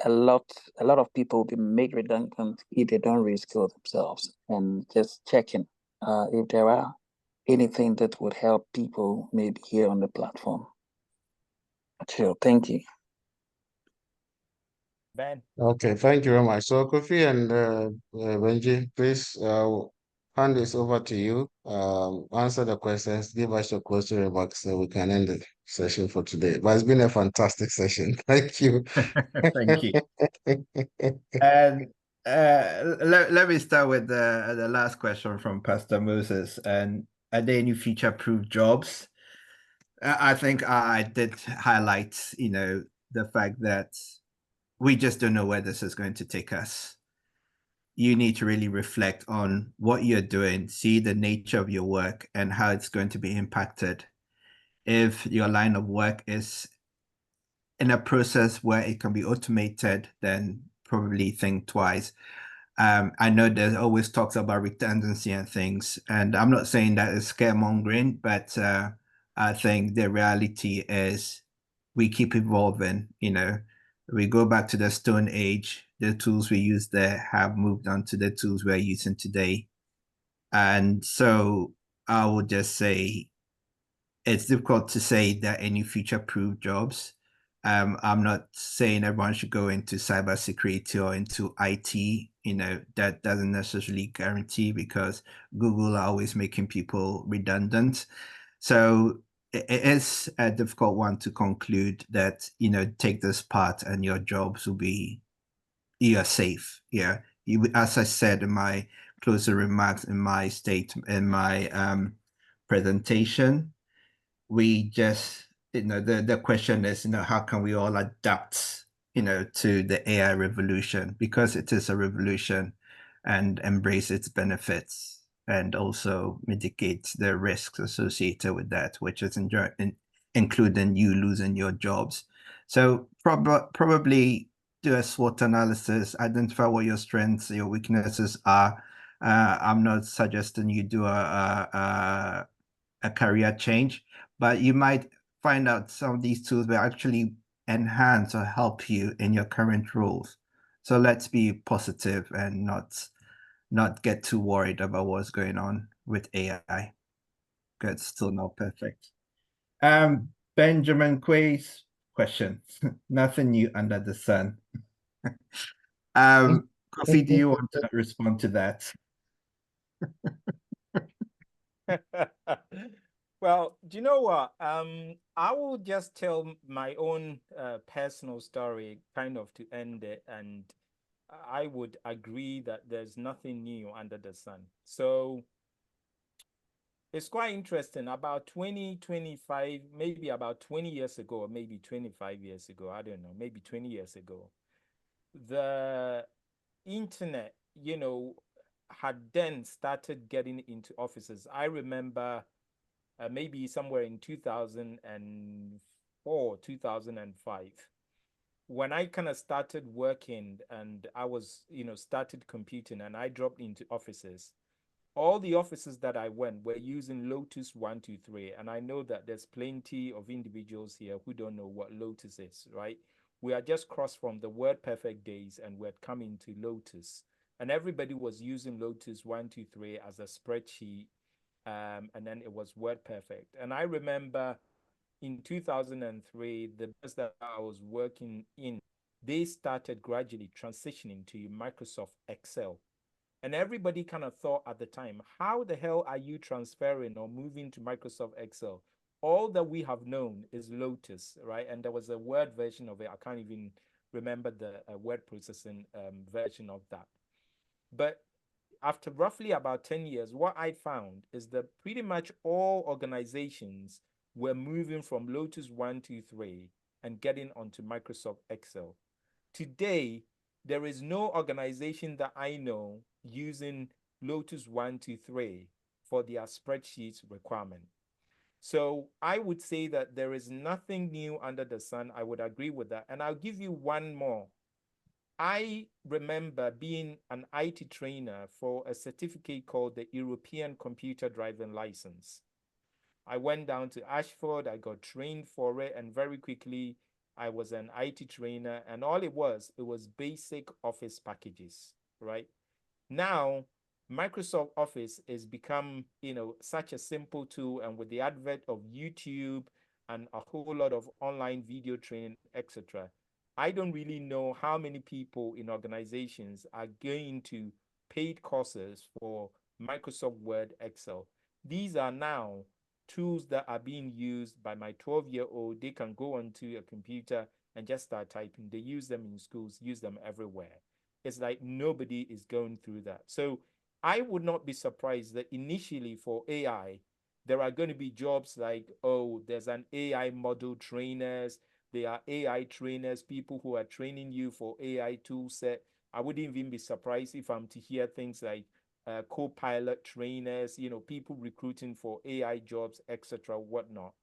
lot of people will be made redundant if they don't reskill themselves. And just checking if there are anything that would help people maybe here on the platform. Sure, thank you. Ben. Okay, thank you very much. So Kofi and Benji, please hand this over to you. Answer the questions, give us your closing remarks so we can end the session for today. But it's been a fantastic session. Thank you. Thank you. And let me start with the last question from Pastor Moses. And are there any future-proof jobs? I think I did highlight, the fact that we just don't know where this is going to take us. You need to really reflect on what you're doing, see the nature of your work and how it's going to be impacted. If your line of work is in a process where it can be automated, then probably think twice. I know there's always talks about redundancy and things, and I'm not saying that is scaremongering, but I think the reality is we keep evolving. We go back to the Stone Age. The tools we use there have moved on to the tools we're using today. And so I would just say it's difficult to say that any future-proof jobs. I'm not saying everyone should go into cybersecurity or into IT. That doesn't necessarily guarantee, because Google are always making people redundant. So it is a difficult one to conclude that, take this part and your jobs will be, you're safe. Yeah. As I said in my closing remarks, in my presentation, we just, the question is, how can we all adapt, to the AI revolution, because it is a revolution, and embrace its benefits and also mitigate the risks associated with that, which is including you losing your jobs. So probably do a SWOT analysis, identify what your strengths, your weaknesses are. I'm not suggesting you do a career change, but you might find out some of these tools will actually enhance or help you in your current roles. So let's be positive and not get too worried about what's going on with AI. It's still not perfect. Benjamin Quay's question. Nothing new under the sun. Kofi, do you want to respond to that? Well, do you know what? I will just tell my own personal story, kind of to end it, and I would agree that there's nothing new under the sun. So it's quite interesting. About 25, maybe about 20 years ago, or maybe 25 years ago, I don't know, maybe 20 years ago, the internet, had then started getting into offices. I remember maybe somewhere in 2004, 2005, when I kind of started working and I was, started computing and I dropped into offices. All the offices that I went were using Lotus 123. And I know that there's plenty of individuals here who don't know what Lotus is, right? We are just crossed from the WordPerfect days and we're coming to Lotus. And everybody was using Lotus 123 as a spreadsheet. And then it was WordPerfect. And I remember in 2003, the business that I was working in, they started gradually transitioning to Microsoft Excel. And everybody kind of thought at the time, how the hell are you transferring or moving to Microsoft Excel? All that we have known is Lotus, right? And there was a Word version of it. I can't even remember the word processing version of that. But after roughly about 10 years, what I found is that pretty much all organizations were moving from Lotus 123 and getting onto Microsoft Excel. Today, there is no organization that I know using Lotus 123 for their spreadsheets requirement. So I would say that there is nothing new under the sun. I would agree with that. And I'll give you one more. I remember being an IT trainer for a certificate called the European Computer Driving License. I went down to Ashford, I got trained for it, and very quickly I was an IT trainer, and all it was basic Office packages, right? Now, Microsoft Office has become, such a simple tool, and with the advent of YouTube and a whole lot of online video training, etc., I don't really know how many people in organizations are going to paid courses for Microsoft Word, Excel. These are now tools that are being used by my 12-year-old. They can go onto a computer and just start typing. They use them in schools, use them everywhere. It's like nobody is going through that. So I would not be surprised that initially for AI, there are going to be jobs like, oh, there's an AI model trainers, there are AI trainers, people who are training you for AI tool set. I wouldn't even be surprised if I'm to hear things like co-pilot trainers, people recruiting for AI jobs, etc., whatnot.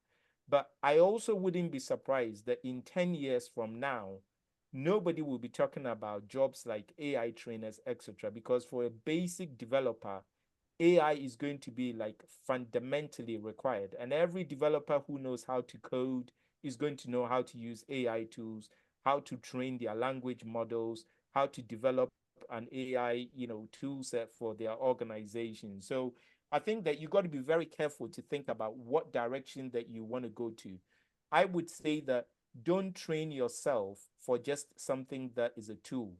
But I also wouldn't be surprised that in 10 years from now, nobody will be talking about jobs like AI trainers, etc., because for a basic developer, AI is going to be like fundamentally required. And every developer who knows how to code is going to know how to use AI tools, how to train their language models, how to develop an AI, tool set for their organization. So I think that you got to be very careful to think about what direction that you want to go to. I would say that don't train yourself for just something that is a tool.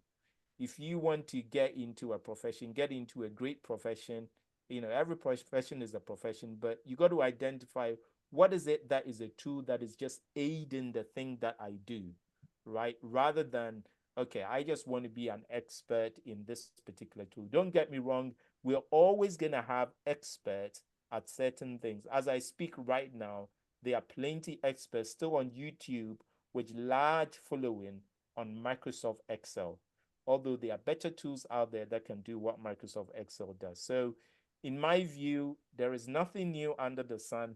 If you want to get into a profession, get into a great profession. Every profession is a profession, but you got to identify what is it that is a tool that is just aiding the thing that I do, right? Rather than, okay, I just want to be an expert in this particular tool. Don't get me wrong, we're always going to have experts at certain things. As I speak right now, there are plenty experts still on YouTube with large following on Microsoft Excel, although there are better tools out there that can do what Microsoft Excel does. So in my view, there is nothing new under the sun.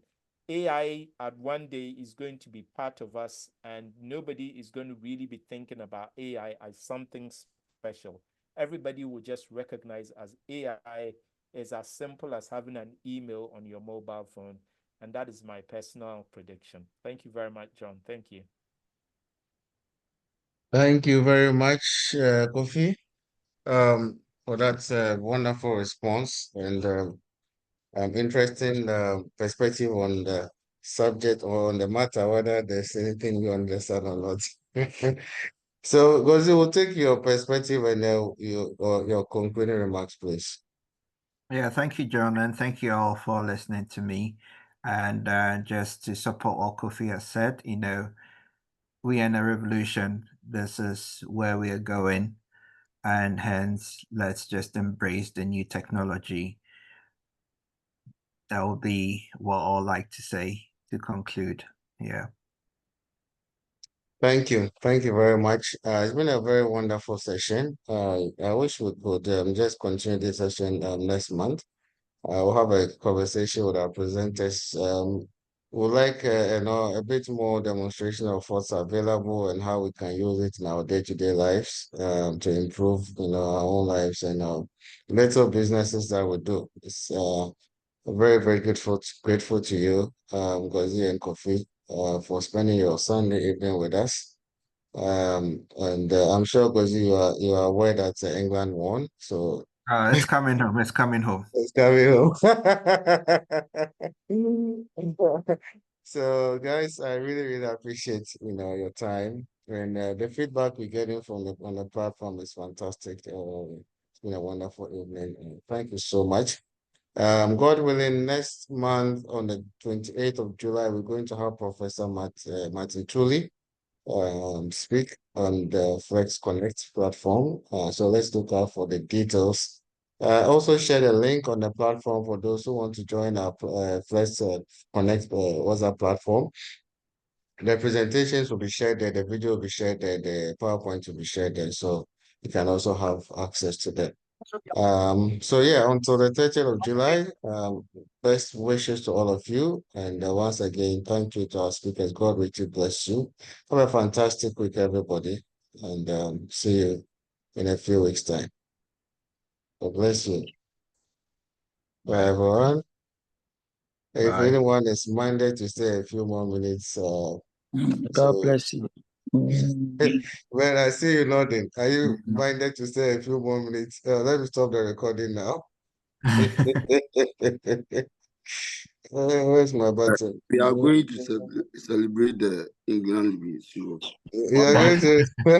AI at one day is going to be part of us, and nobody is going to really be thinking about AI as something special. Everybody will just recognize as AI is as simple as having an email on your mobile phone. And that is my personal prediction. Thank you very much, John. Thank you. Thank you very much, Kofi, for that wonderful response and interesting perspective on the subject or on the matter, whether there's anything we understand or not. So, Gozi, we'll take your perspective and your concluding remarks, please. Yeah, thank you, John, and thank you all for listening to me. And just to support what Kofi has said, we are in a revolution. This is where we are going. And hence, let's just embrace the new technology. That will be what I'd like to say to conclude. Yeah. Thank you. Thank you very much. It's been a very wonderful session. I wish we could just continue this session next month. We'll have a conversation with our presenters. We'd like a bit more demonstration of what's available and how we can use it in our day-to-day lives to improve our own lives and little businesses that we do. It's very, very grateful to you, Ngozi and Kofi, for spending your Sunday evening with us. And I'm sure, Ngozi, you are aware that England won, so It's coming home. It's coming home. it's coming home. So, guys, I really, really appreciate your time, and the feedback we're getting from on the platform is fantastic. It's been a wonderful evening. Thank you so much. God willing, next month on the 28th of July, we're going to have Professor Martin Tully speak on the Flex Connect platform. So let's look out for the details. Also share the link on the platform for those who want to join our Flex Connect WhatsApp platform. The presentations will be shared there, the video will be shared there, the PowerPoint will be shared there, so you can also have access to that. So yeah, until the 30th of July, best wishes to all of you. And once again, thank you to our speakers. God richly bless you. Have a fantastic week, everybody. And see you in a few weeks' time. God bless you. Bye, everyone. If Bye. anyone is minded to stay a few more minutes, God bless you. When I see you nodding, are you minded to stay a few more minutes? Let me stop the recording now. Where's my button? We are going to celebrate the England win. So You are going to